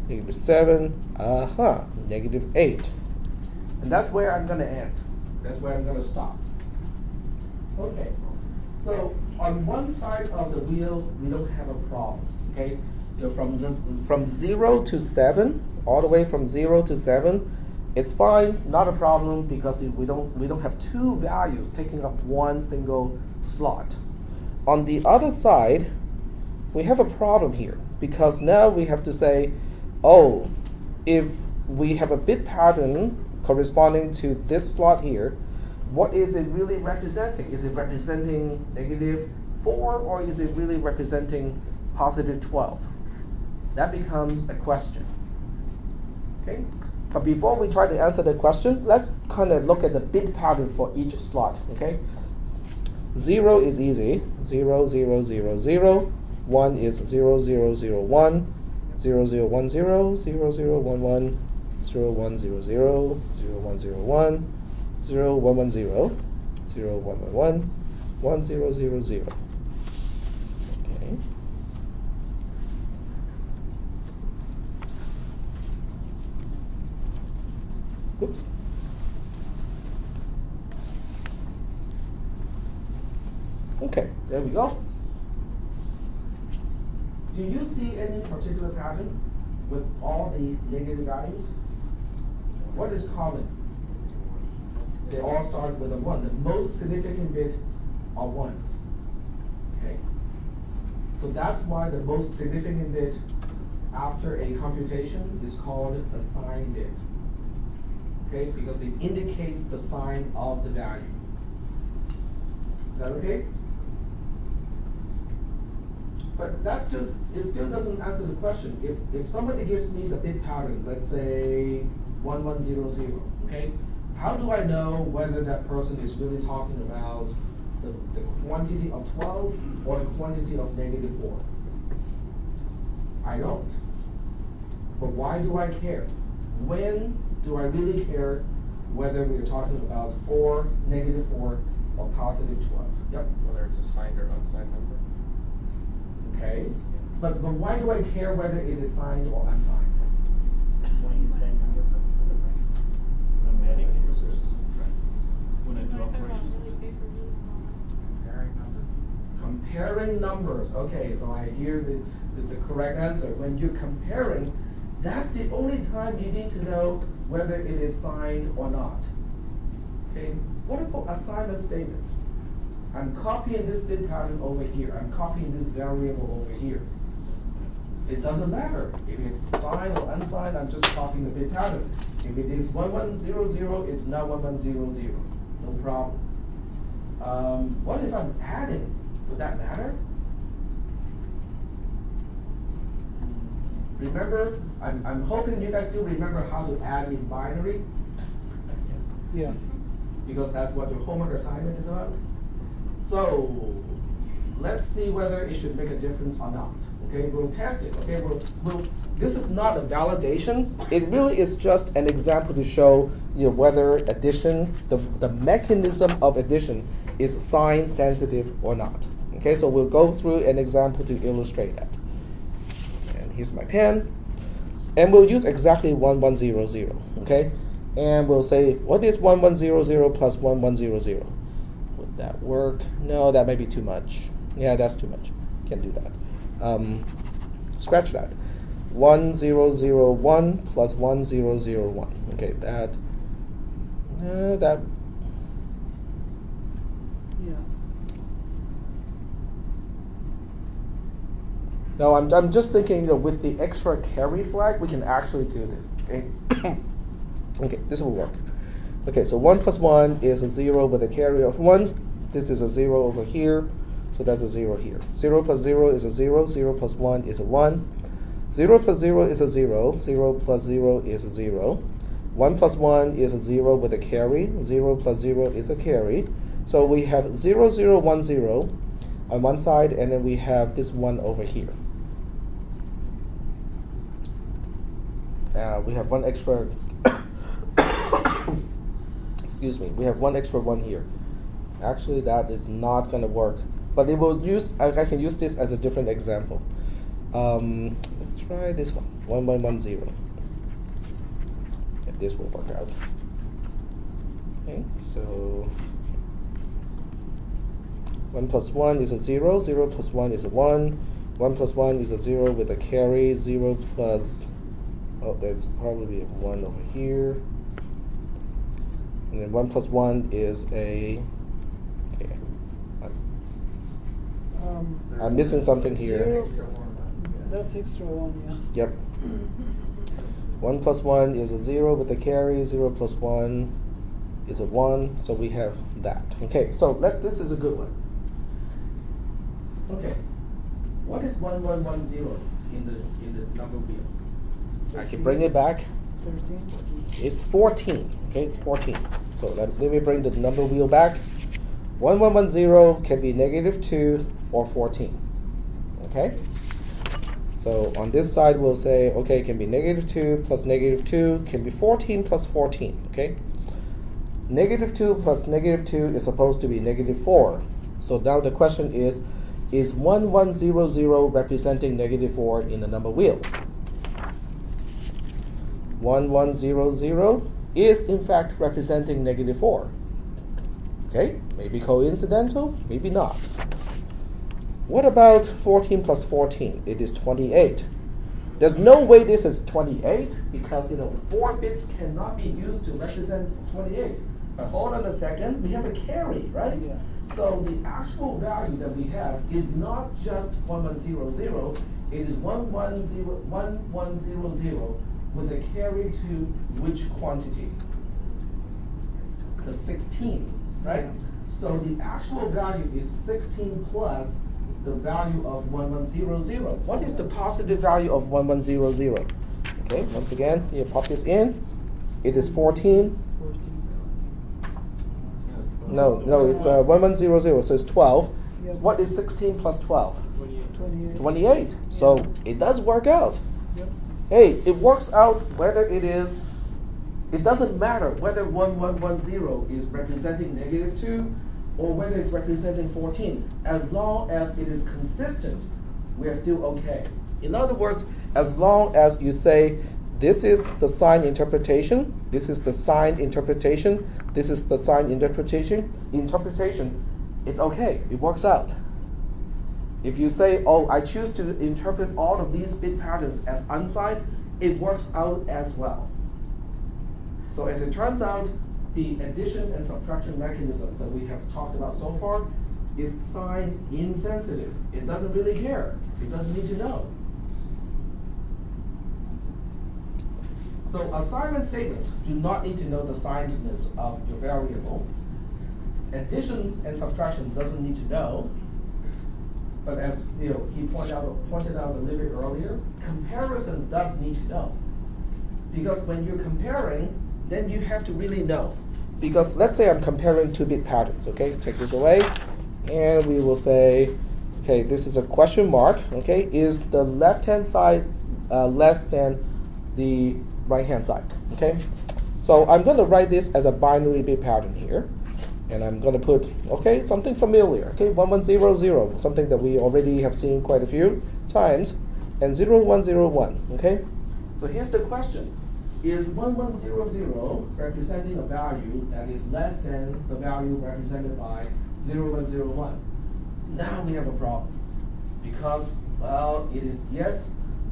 -7, -8. And that's where I'm going to end. That's where I'm going to stop. Okay, so on one side of the wheel, we don't have a problem, okay? You know, from 0 to 7, all the way from 0 to 7, it's fine, not a problem, because we don't have 2 values taking up 1 single slot. On the other side, we have a problem here, because now we have to say, oh, if we have a bit pattern corresponding to this slot here, what is it really representing? Is it representing -4, or is it really representing +12? That becomes a question. Okay? But before we try to answer the question, let's kind of look at the bit pattern for each slot. Okay? 0 is easy. 0, 0, 0, 0. 1 is 0, 0, 0, 1. 0, 0, 1, 0. 0, 0, 1, 1. 0, 1, 0, 0. 0, 1, 0, 1. 0, 1, 1, 0, 0, 1, 1, 1, 1, 0, 0, 0. Okay. Oops. Okay, there we go. Do you see any particular pattern with all the negative values? What is common? They all start with a 1. The most significant bit are 1s. Okay? So that's why the most significant bit after a computation is called the sign bit. Okay? Because it indicates the sign of the value. Is that okay? But that's just, it still doesn't answer the question. If somebody gives me the bit pattern, let's say 1100, okay? How do I know whether that person is really talking about the quantity of 12 or the quantity of -4? I don't. But why do I care? When do I really care whether we're talking about 4, -4, or +12? Yep. Whether it's a signed or unsigned number. Okay. But why do I care whether it is signed or unsigned? When I do operations. Comparing numbers. Okay, so I hear the correct answer. When you're comparing, that's the only time you need to know whether it is signed or not. Okay, what about assignment statements? I'm copying this bit pattern over here. I'm copying this variable over here. It doesn't matter if it's signed or unsigned. I'm just copying the bit pattern. If it is 1100, it's now 1100. No problem. What if I'm adding? Would that matter? Remember, I'm hoping you guys still remember how to add in binary. Yeah. Because that's what your homework assignment is about. So, let's see whether it should make a difference or not. Okay, we'll test it. Okay, this is not a validation. It really is just an example to show whether addition, the mechanism of addition is sign sensitive or not. Okay, so we'll go through an example to illustrate that. And here's my pen. And we'll use exactly 1100. Okay, and we'll say, what is 1100 plus 1100? Would that work? No, that may be too much. Yeah, that's too much. Can't do that. Scratch that. 1001 plus 1001. Okay, that. Yeah. No, I'm just thinking, with the extra carry flag, we can actually do this. Okay, okay, this will work. Okay, so 1 plus 1 is a 0 with a carry of 1. This is a 0 over here. So that's a 0 here. 0 plus 0 is a 0. 0 plus 1 is a 1. 0 plus 0 is a 0. 0 plus 0 is a 0. 1 plus 1 is a 0 with a carry. 0 plus 0 is a carry. So we have 0, 0, 1, 0 on one side, and then we have this 1 over here. We have one extra, excuse me, we have one extra 1 here. Actually, that is not going to work. But it will I can use this as a different example. Let's try this one, 1110. And this will work out. Okay, so 1 plus 1 is a 0, 0 plus 1 is a 1, 1 plus 1 is a 0 with a carry, 0 plus, there's probably a 1 over here. And then 1 plus 1 is a, okay, I'm missing something here. 0, that's extra 1, yeah. Yep. 1 plus 1 is a 0 with a carry, 0 plus 1 is a 1, so we have that. Okay, so this is a good one. Okay, what is 1110 in the number wheel? I can bring it back. 13. It's 14. Okay, it's 14. So let me bring the number wheel back. 1110 can be -2 or 14. Okay? So on this side we'll say, okay, it can be -2 plus -2 can be 14 plus 14. Okay? -2 plus -2 is supposed to be -4. So now the question is 1100 representing -4 in the number wheel? 1100 is in fact representing -4. Okay, maybe coincidental, maybe not. What about 14 plus 14? It is 28. There's no way this is 28 because 4 bits cannot be used to represent 28. But hold on a second, we have a carry, right? Yeah. So the actual value that we have is not just 1100, it is 1100 with a carry to which quantity? The 16, right? Yeah. So the actual value is 16 plus the value of 1100. What is the positive value of 1100? Okay, once again, you pop this in. It is 14. 14. No, it's 1100, so it's 12. Yeah. So what is 16 plus 12? 28. 28. So it does work out. Yep. Hey, it works out whether it doesn't matter whether 1110 is representing -2 or whether it's representing 14. As long as it is consistent, we are still okay. In other words, as long as you say, this is the sign interpretation, this is the sign interpretation, this is the sign interpretation, it's okay, it works out. If you say, oh, I choose to interpret all of these bit patterns as unsigned, it works out as well. So as it turns out, the addition and subtraction mechanism that we have talked about so far is sign insensitive. It doesn't really care. It doesn't need to know. So assignment statements do not need to know the signedness of your variable. Addition and subtraction doesn't need to know. But as he pointed out a little bit earlier, comparison does need to know. Because when you're comparing, then you have to really know. Because let's say I'm comparing 2-bit patterns, okay? Take this away, and we will say Okay, this is a question mark. Okay, is the left-hand side less than the right-hand side? Okay, so I'm going to write this as a binary bit pattern here, and I'm going to put something familiar. Okay, 1100, something that we already have seen quite a few times, and 0101. Okay, so here's the question: is 1100 representing a value that is less than the value represented by 0101? Now we have a problem, because, well, it is yes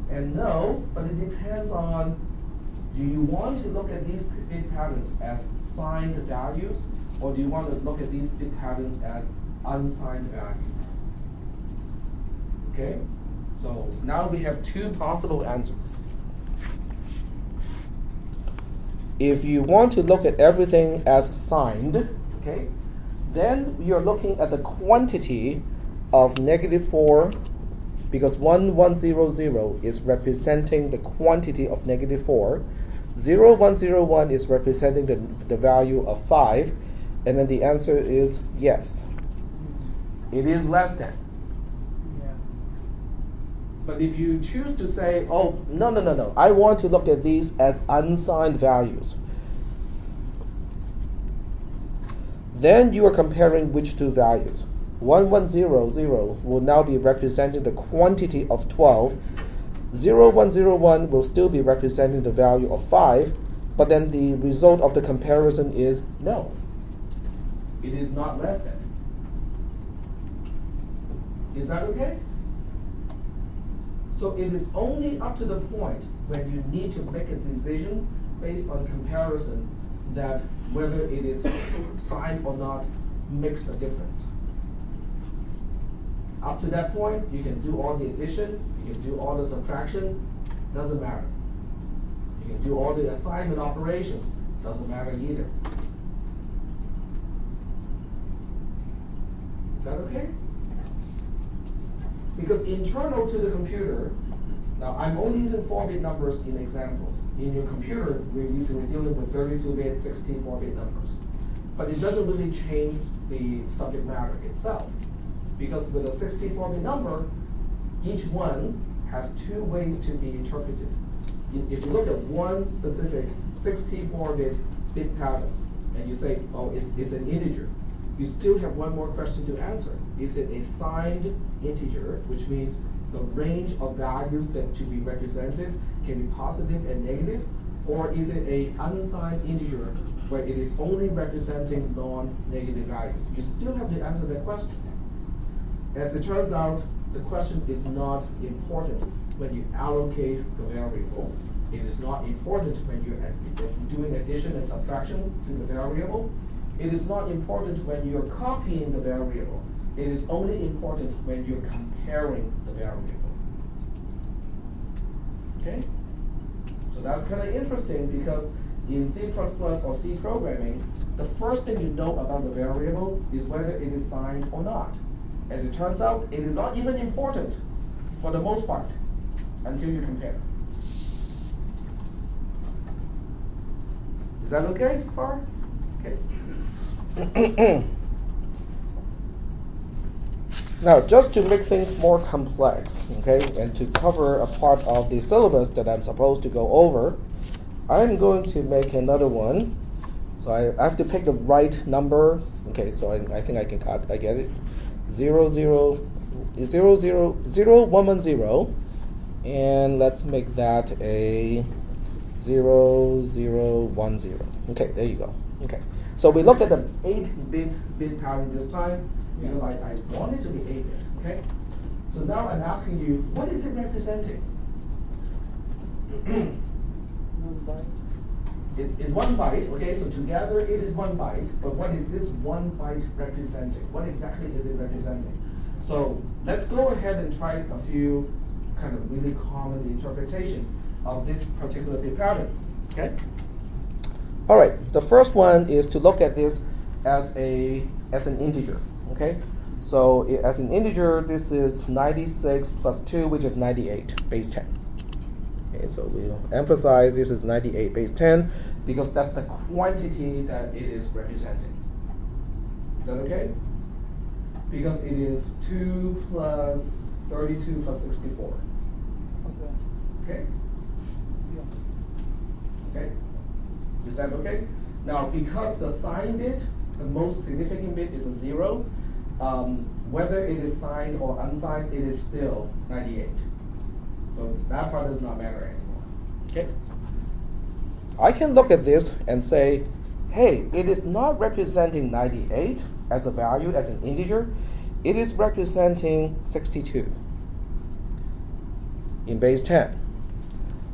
and no, but it depends on, do you want to look at these bit patterns as signed values, or do you want to look at these bit patterns as unsigned values? Okay, so now we have two possible answers. If you want to look at everything as signed, okay, then you're looking at the quantity of -4, because 1100 is representing the quantity of -4. 0101 is representing the value of 5, and then the answer is yes. It is less than. Yeah. But if you choose to say, oh, no, I want to look at these as unsigned values, then you are comparing which two values. 1100 will now be representing the quantity of 12. 0101 will still be representing the value of 5, but then the result of the comparison is no. It is not less than. Is that okay? So it is only up to the point when you need to make a decision based on comparison that whether it is signed or not makes a difference. Up to that point, you can do all the addition, you can do all the subtraction, doesn't matter. You can do all the assignment operations, doesn't matter either. Is that okay? Because internal to the computer, now I'm only using 4-bit numbers in examples. In your computer, we're dealing with 32-bit, 64-bit numbers. But it doesn't really change the subject matter itself. Because with a 64-bit number, each one has two ways to be interpreted. If you look at one specific 64-bit bit pattern, and you say, oh, it's an integer, you still have one more question to answer. Is it a signed integer, which means the range of values that to be represented can be positive and negative, or is it a unsigned integer where it is only representing non-negative values? You still have to answer that question. As it turns out, the question is not important when you allocate the variable. It is not important when you're doing addition and subtraction to the variable. It is not important when you're copying the variable. It is only important when you're comparing the variable. Okay? So that's kind of interesting, because in C++ or C programming, the first thing you know about the variable is whether it is signed or not. As it turns out, it is not even important for the most part until you compare. Is that okay so far? Okay. Now, just to make things more complex, okay, and to cover a part of the syllabus that I'm supposed to go over, I'm going to make another one. So I have to pick the right number. Okay, so I think I get it. 0, 0, 0, 0, 0, 1, 1, 0, and let's make that a 0, 0, 1, 0. Okay, there you go. Okay, so we look at the 8-bit pattern this time, because I want it to be 8-bit, okay? So now I'm asking you, what is it representing? 1 byte. It's 1 byte, okay, so together it is 1 byte, but what is this 1 byte representing? What exactly is it representing? So let's go ahead and try a few kind of really common interpretation of this particular bit pattern, okay? All right, the first one is to look at this as an integer, okay? So as an integer, this is 96 plus 2, which is 98, base 10. Okay, so we'll emphasize this is 98 base 10 because that's the quantity that it is representing. Is that okay? because it is 2 plus 32 plus 64. Okay. Okay? Yeah. Okay? Is that okay? Now, because the sign bit, the most significant bit is a 0, whether it is signed or unsigned, it is still 98. So that part does not matter anymore. Okay? I can look at this and say, hey, it is not representing 98 as a value, as an integer. It is representing 62 in base 10.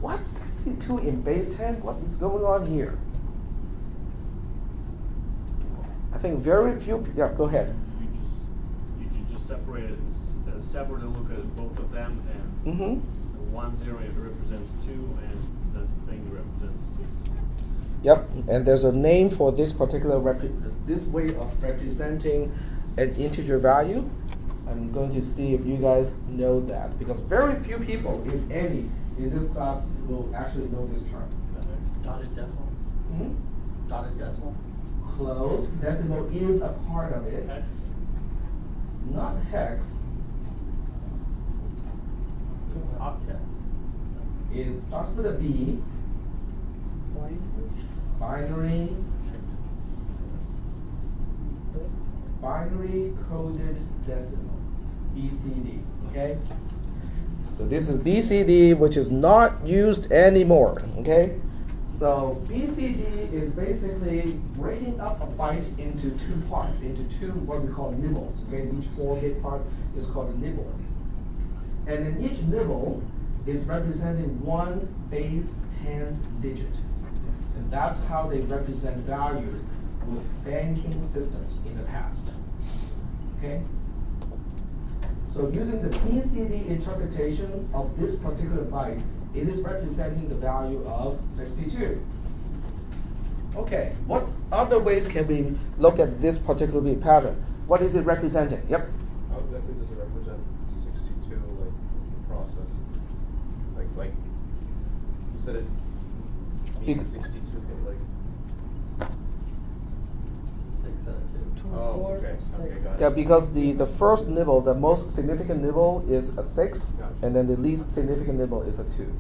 What's 62 in base 10? What is going on here? I think very few, yeah, go ahead. You just separate it, separately look at both of them, and Mm-hmm. the 1 0 it represents 2, and the thing represents 6. Yep, and there's a name for this particular this way of representing an integer value. I'm going to see if you guys know that, because very few people, if any, in this class will actually know this term. Dotted decimal? Hmm? Dotted decimal? Close. Decimal is a part of it. Hex? Not hex. Octets. It starts with a B. Binary. Binary coded decimal. BCD. Okay? So this is BCD, which is not used anymore. Okay? So BCD is basically breaking up a byte into 2 parts, into 2 what we call nibbles. Okay? Each 4-bit part is called a nibble. And in each nibble is representing 1 base 10 digit. And that's how they represent values with banking systems in the past. Okay? So using the BCD interpretation of this particular byte, it is representing the value of 62. Okay, what other ways can we look at this particular bit pattern? What is it representing? Yep. How exactly does it represent 62, like, in the process? Like, you said it means 62, like... 6 out of 2. Oh, 4, okay, 6. okay, got it. Yeah, because the first nibble, the most significant nibble is a 6, Gotcha. and then the least significant nibble is a 2.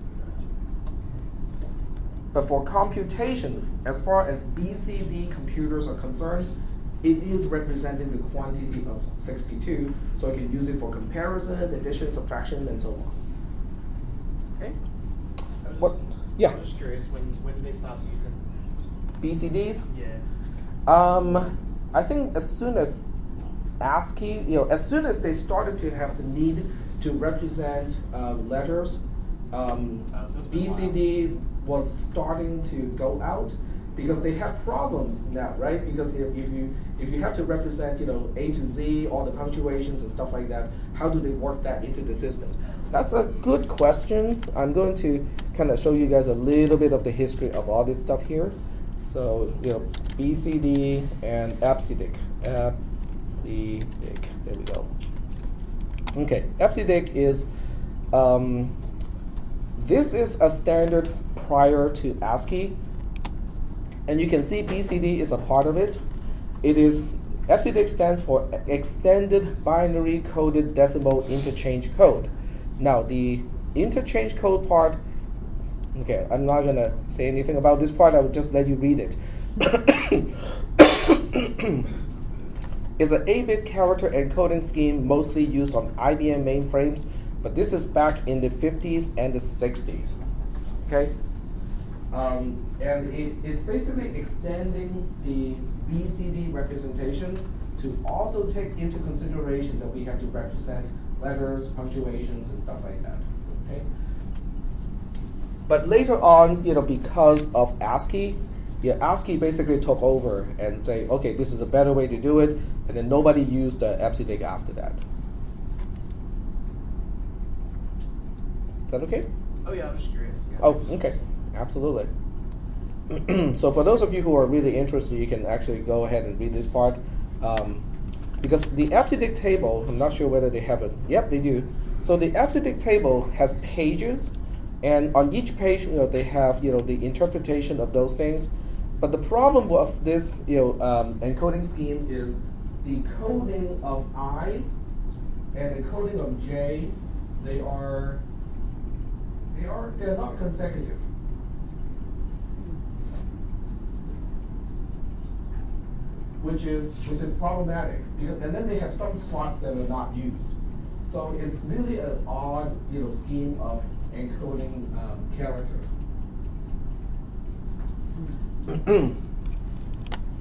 But for computation, as far as BCD computers are concerned, it is representing the quantity of 62, so you can use it for comparison, addition, subtraction, and so on. Okay? What? Yeah. I'm just curious, when did they stop using? BCDs? Yeah. I think as soon as ASCII, as soon as they started to have the need to represent letters, So it's been a while. BCD was starting to go out because they have problems now, right? Because if you have to represent, A to Z, all the punctuations and stuff like that, how do they work that into the system? That's a good question. I'm going to kind of show you guys a little bit of the history of all this stuff here. So, BCD and ABCDIC. ABCDIC. There we go. Okay, ABCDIC is, this is a standard prior to ASCII. And you can see BCD is a part of it. ABCDIC stands for Extended Binary Coded Decimal Interchange Code. Now, the interchange code part, okay, I'm not going to say anything about this part. I will just let you read it. It's an 8-bit character encoding scheme mostly used on IBM mainframes, but this is back in the 50s and the 60s. Okay? And it's basically extending the BCD representation to also take into consideration that we have to represent letters, punctuations, and stuff like that. Okay? But later on, because of ASCII, ASCII basically took over and say, okay, this is a better way to do it, and then nobody used ABCDIC after that. Is that okay? Oh yeah, I'm just curious. Yeah. Oh, okay, absolutely. So for those of you who are really interested, you can actually go ahead and read this part. Because the ABCDIC table, I'm not sure whether they have it. Yep, they do. So the ABCDIC table has pages, and on each page, they have, the interpretation of those things. But the problem with this, encoding scheme is the coding of I and the coding of J, they're not consecutive. Which is problematic, and then they have some slots that are not used. So it's really an odd, scheme of encoding characters.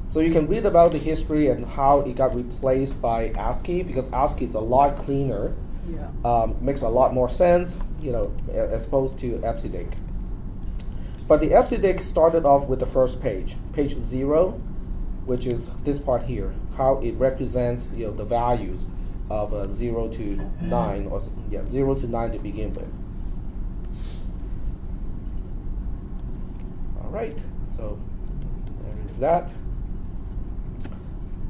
So you can read about the history and how it got replaced by ASCII, because ASCII is a lot cleaner, makes a lot more sense, as opposed to EBCDIC. But the EBCDIC started off with the first page 0, which is this part here, how it represents the values of 0 to 9, or 0 to 9 to begin with. All right, so there is that.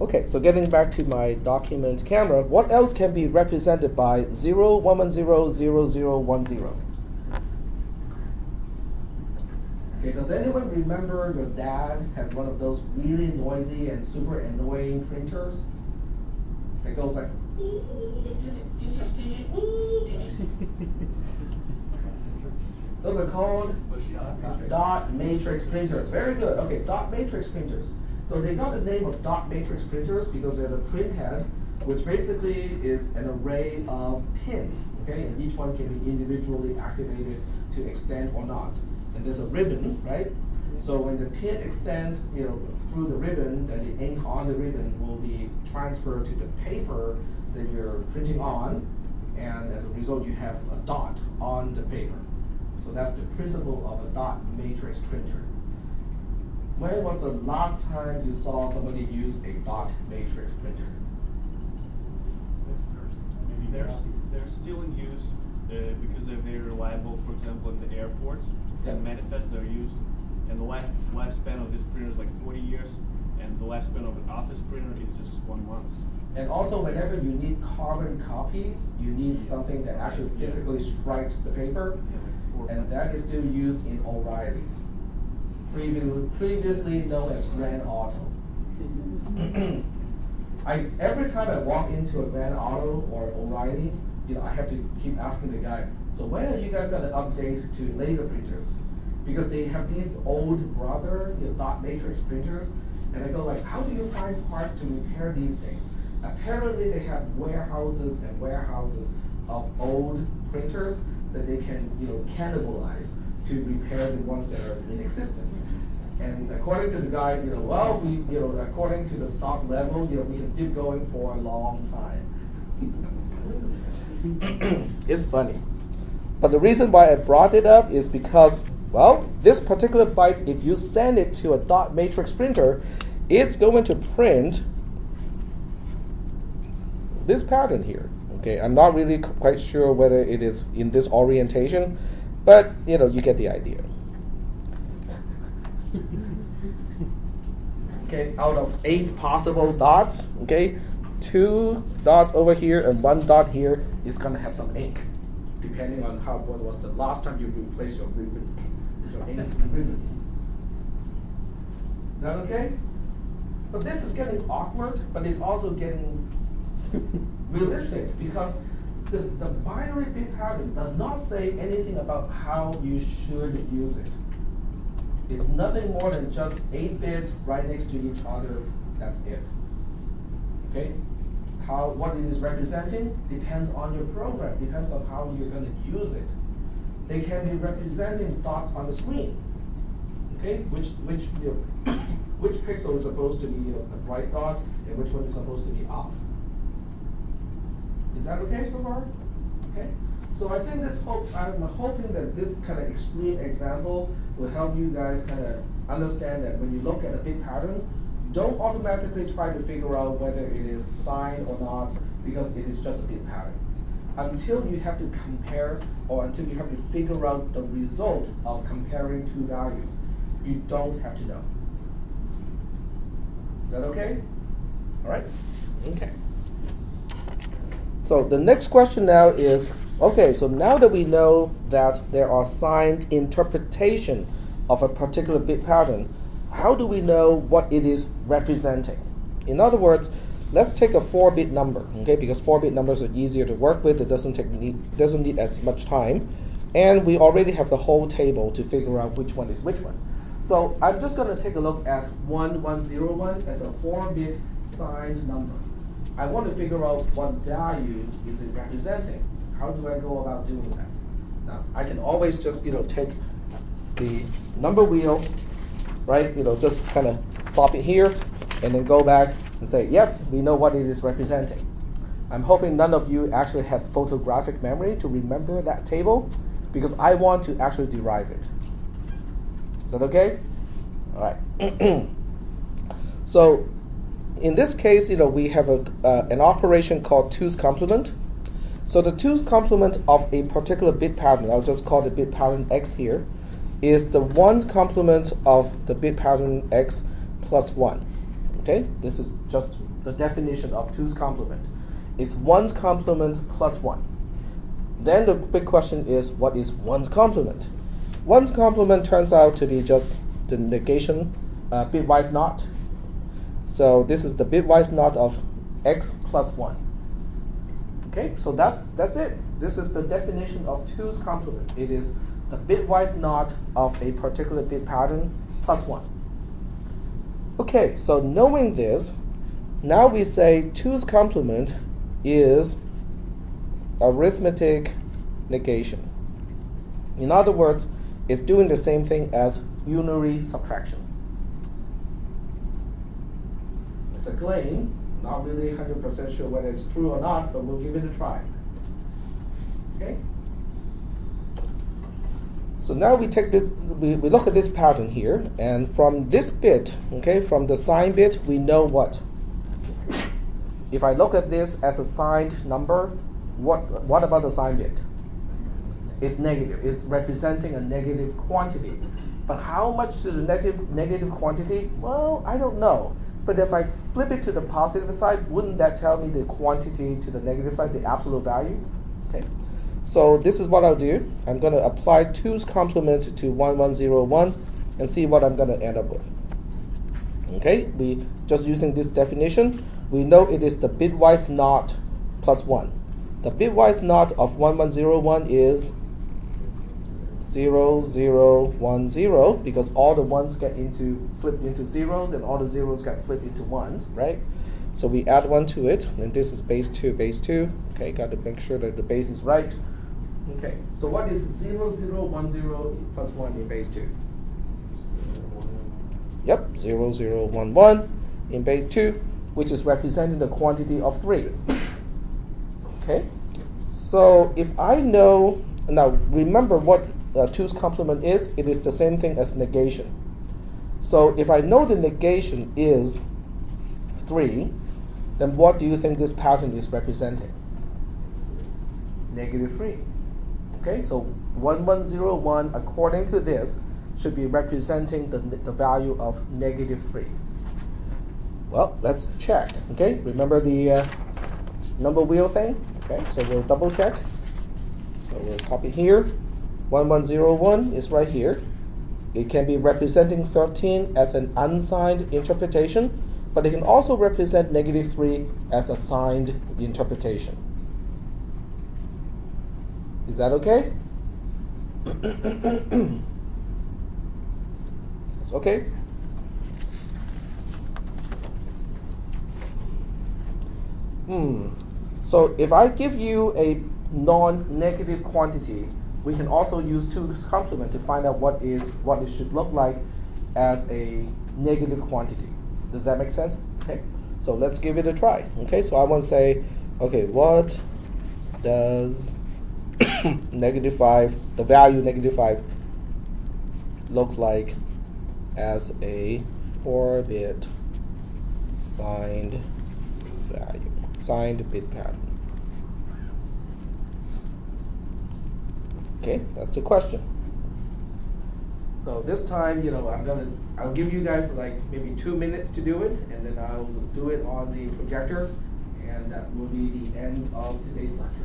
Okay, so getting back to my document camera, what else can be represented by 0, 110, 0010? Okay, does anyone remember your dad had one of those really noisy and super annoying printers that goes like those are called dot matrix printers. Very good. Okay, dot matrix printers. So they got the name of dot matrix printers because there's a print head, which basically is an array of pins, okay, and each one can be individually activated to extend or not. And there's a ribbon, right? So when the pin extends, through the ribbon, then the ink on the ribbon will be transferred to the paper that you're printing on, and as a result, you have a dot on the paper. So that's the principle of a dot matrix printer. When was the last time you saw somebody use a dot matrix printer? They're still in use because they're very reliable. For example, in the airports, Yeah. manifest they're used, and the lifespan of this printer is like 40 years, and the lifespan of an office printer is just 1 month. And also, whenever you need carbon copies, you need something that actually physically strikes the paper, and that is still used in O'Reilly's, previously known as Grand Auto. Every time I walk into a Grand Auto or O'Reilly's, I have to keep asking the guy, so when are you guys going to update to laser printers? Because they have these old brother dot matrix printers, and I go like, how do you find parts to repair these things? Apparently they have warehouses and warehouses of old printers that they can cannibalize to repair the ones that are in existence. And according to the guy, according to the stock level, we can still going for a long time. It's funny. But the reason why I brought it up is because, this particular byte, if you send it to a dot matrix printer, it's going to print this pattern here. Okay, I'm not really quite sure whether it is in this orientation, but you get the idea. Okay, out of 8 possible dots, okay, 2 dots over here and 1 dot here is going to have some ink, depending on what was the last time you replaced your ribbon, your ink ribbon. Is that okay? But this is getting awkward, but it's also getting realistic, because the binary bit pattern does not say anything about how you should use it. It's nothing more than just 8 bits right next to each other. That's it. Okay? What it is representing depends on your program, depends on how you're going to use it. They can be representing dots on the screen. Okay? Which pixel is supposed to be a bright dot and which one is supposed to be off. Is that okay so far? Okay. So I think I'm hoping that this kind of extreme example will help you guys kind of understand that when you look at a big pattern, don't automatically try to figure out whether it is signed or not, because it is just a big pattern. Until you have to compare, or until you have to figure out the result of comparing 2 values, you don't have to know. Is that okay? All right? Okay. So the next question now is, okay, so now that we know that there are signed interpretation of a particular bit pattern, how do we know what it is representing? In other words, let's take a 4-bit number, okay? Because 4-bit numbers are easier to work with. It doesn't need as much time, and we already have the whole table to figure out which one is which one. So I'm just going to take a look at 1101 as a 4-bit signed number. I want to figure out what value is it representing. How do I go about doing that? Now I can always just take the number wheel, right? Just kind of plop it here, and then go back and say, yes, we know what it is representing. I'm hoping none of you actually has photographic memory to remember that table, because I want to actually derive it. Is that okay? All right. So in this case, we have an operation called 2's complement. So the 2's complement of a particular bit pattern, I'll just call the bit pattern x here, is the 1's complement of the bit pattern x plus 1. Okay? This is just the definition of 2's complement. It's 1's complement plus 1. Then the big question is, what is 1's complement? 1's complement turns out to be just the negation bitwise not. So this is the bitwise not of x plus 1. Okay, so that's it. This is the definition of 2's complement. It is the bitwise not of a particular bit pattern plus 1. Okay, so knowing this, now we say 2's complement is arithmetic negation. In other words, it's doing the same thing as unary subtraction. It's a claim, not really 100% sure whether it's true or not, but we'll give it a try. Okay? So now we take this, we look at this pattern here, and from this bit, okay, from the sign bit, we know what? If I look at this as a signed number, what about the sign bit? It's negative. It's representing a negative quantity. But how much to the negative quantity? Well, I don't know. But if I flip it to the positive side, wouldn't that tell me the quantity to the negative side, the absolute value? Okay. So this is what I'll do. I'm going to apply 2's complement to 1101 and see what I'm going to end up with. Okay, we just using this definition, we know it is the bitwise not plus 1. The bitwise not of 1101 is 0, 0, 1, 0, because all the ones get flipped into zeros, and all the zeros get flipped into ones, right? So we add 1 to it, and this is base 2, base 2. Okay, got to make sure that the base is right. Okay, so what is 0, 0, 1, 0 plus 1 in base 2? Yep, 0, 0, 1, 1 in base 2, which is representing the quantity of 3. Okay, so if I know, now remember what 2's complement is, it is the same thing as negation. So if I know the negation is 3, then what do you think this pattern is representing? Negative 3. Okay, so 1101, according to this, should be representing the value of negative 3. Well, let's check. Okay, remember the number wheel thing? Okay, so we'll double check. So we'll copy here. 1101 is right here. It can be representing 13 as an unsigned interpretation, but it can also represent negative 3 as a signed interpretation. Is that okay? That's okay. So if I give you a non-negative quantity, we can also use 2's complement to find out what it should look like as a negative quantity. Does that make sense? Okay. So let's give it a try. Okay. So I want to say, okay, what does negative 5, the value negative 5, look like as a 4-bit signed value, signed bit pattern? Okay, that's the question. So this time, I'll give you guys like maybe 2 minutes to do it, and then I'll do it on the projector, and that will be the end of today's lecture.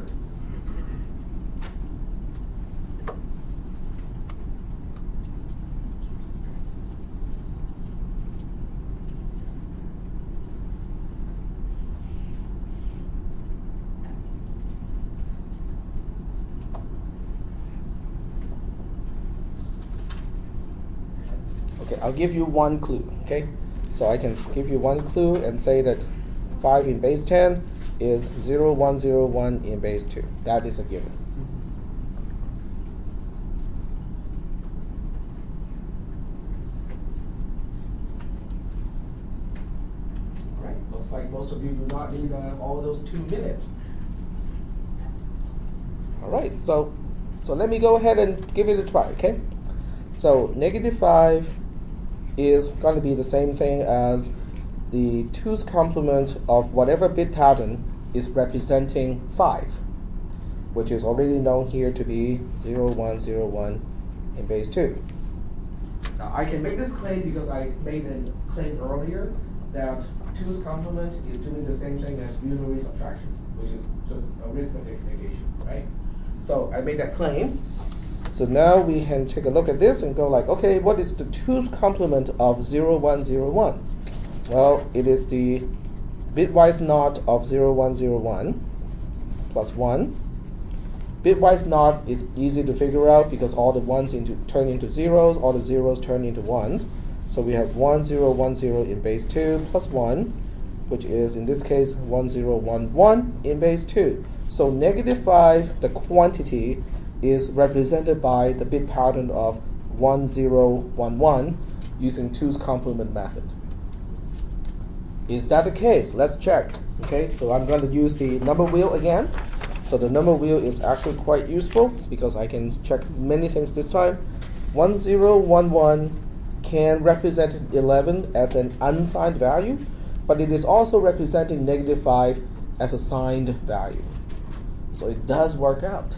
Okay, I'll give you one clue, okay? So I can give you one clue and say that 5 in base 10 is 0, 1, 0, 1 in base 2. That is a given. All right, looks like most of you do not need all those 2 minutes. All right, so let me go ahead and give it a try, okay? So -5 is going to be the same thing as the 2's complement of whatever bit pattern is representing 5, which is already known here to be 0, 1, 0, 1 in base 2. Now I can make this claim because I made a claim earlier that 2's complement is doing the same thing as unary subtraction, which is just arithmetic negation, right? So I made that claim. So now we can take a look at this and go like, okay, what is the 2's complement of 0, 1, 0, 1? Well, it is the bitwise knot of 0, 1, 0, 1 plus 1. Bitwise knot is easy to figure out because all the 1s turn into 0s, all the 0s turn into 1s. So we have 1, 0, 1, 0 in base 2 plus 1, which is in this case 1, 0, 1, 1 in base 2. So -5, the quantity, is represented by the bit pattern of 1, 0, 1, 1 using 2's complement method. Is that the case? Let's check. Okay, so I'm going to use the number wheel again. So the number wheel is actually quite useful because I can check many things this time. 1, 0, 1, 1 can represent 11 as an unsigned value, but it is also representing -5 as a signed value. So it does work out.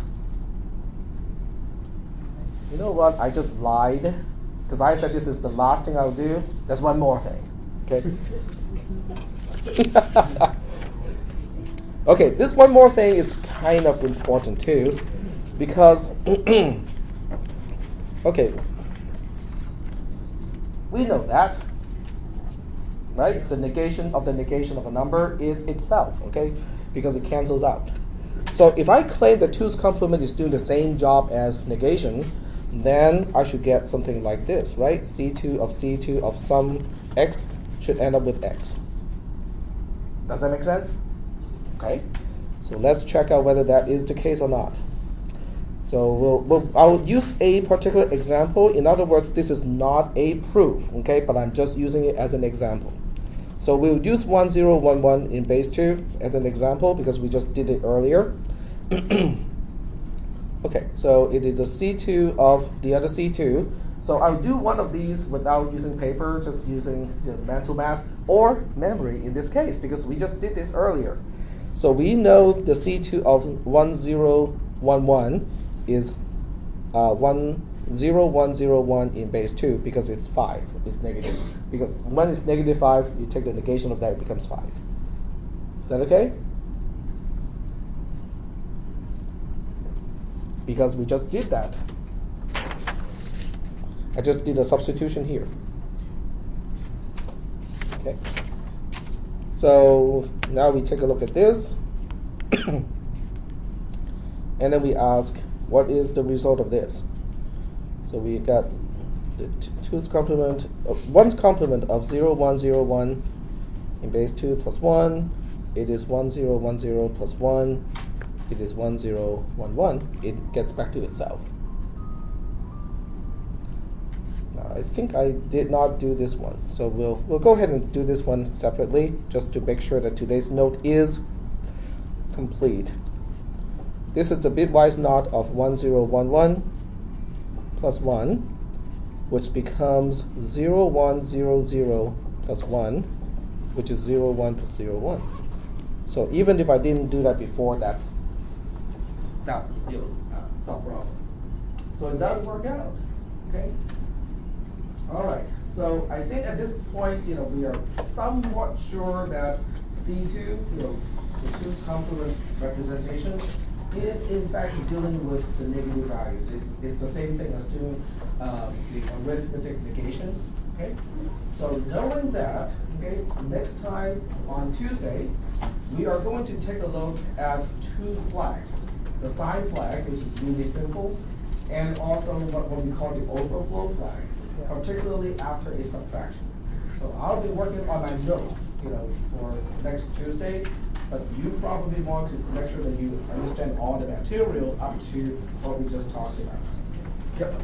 You know what? I just lied because I said this is the last thing I'll do. There's one more thing. Okay. Okay, this one more thing is kind of important too, because okay, we know that, right? The negation of a number is itself, okay, because it cancels out. So if I claim that 2's complement is doing the same job as negation, then I should get something like this, right? C2 of C2 of some x should end up with x. Does that make sense? Okay. So let's check out whether that is the case or not. So I'll use a particular example. In other words, this is not a proof, okay? But I'm just using it as an example. So we'll use 1, 0, 1, 1 in base 2 as an example because we just did it earlier. Okay, so it is a C2 of the other C2. So I'll do one of these without using paper, just using mental math or memory in this case because we just did this earlier. So we know the C2 of 1, 0, 1, 1 is 1, 0, 1, 0, 1 in base 2 because it's 5. It's negative. Because when it's -5, you take the negation of that, it becomes 5. Is that okay? Because we just did that. I just did a substitution here. Okay. So now we take a look at this. And then we ask, what is the result of this? So we got the 2's complement, 1's complement of 0, 1, 0, 1 in base 2 plus 1. It is 1, 0, 1, 0 plus 1. It is 1, 0, 1, 1. It gets back to itself. Now I think I did not do this one. So we'll go ahead and do this one separately just to make sure that today's note is complete. This is the bitwise knot of 1, 0, 1, 1 plus 1, which becomes 0, 1, 0, 0 plus 1, which is 0, 1 plus 0, 1. So even if I didn't do that before, that's some problem. So it does work out, okay? All right, so I think at this point, we are somewhat sure that C2, the 2's complement representation, is in fact dealing with the negative values. It's the same thing as doing the arithmetic negation, okay? So knowing that, okay, next time on Tuesday, we are going to take a look at 2 flags. The sign flag, which is really simple, and also what we call the overflow flag. particularly after a subtraction. So I'll be working on my notes, for next Tuesday, but you probably want to make sure that you understand all the material up to what we just talked about. Yep.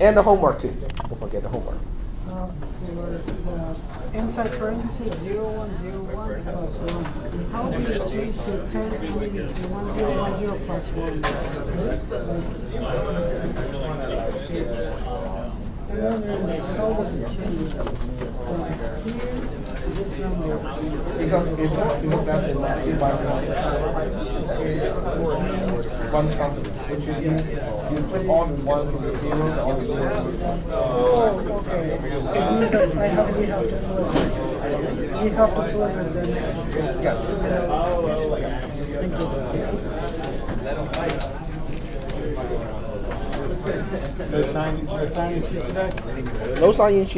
And the homework too. Don't forget the homework. For the inside parentheses 0101 plus 1. How do you change to 10 to 1010 plus 1? And then how does it change from here to this number? Because that's a device one's constant, which means you flip all the ones and the zeros, all the zeros. Oh, okay. It means that we have to flip it. We have to flip it the next one. Yes. Thank you. No sign sheet today? No sign-in sheet.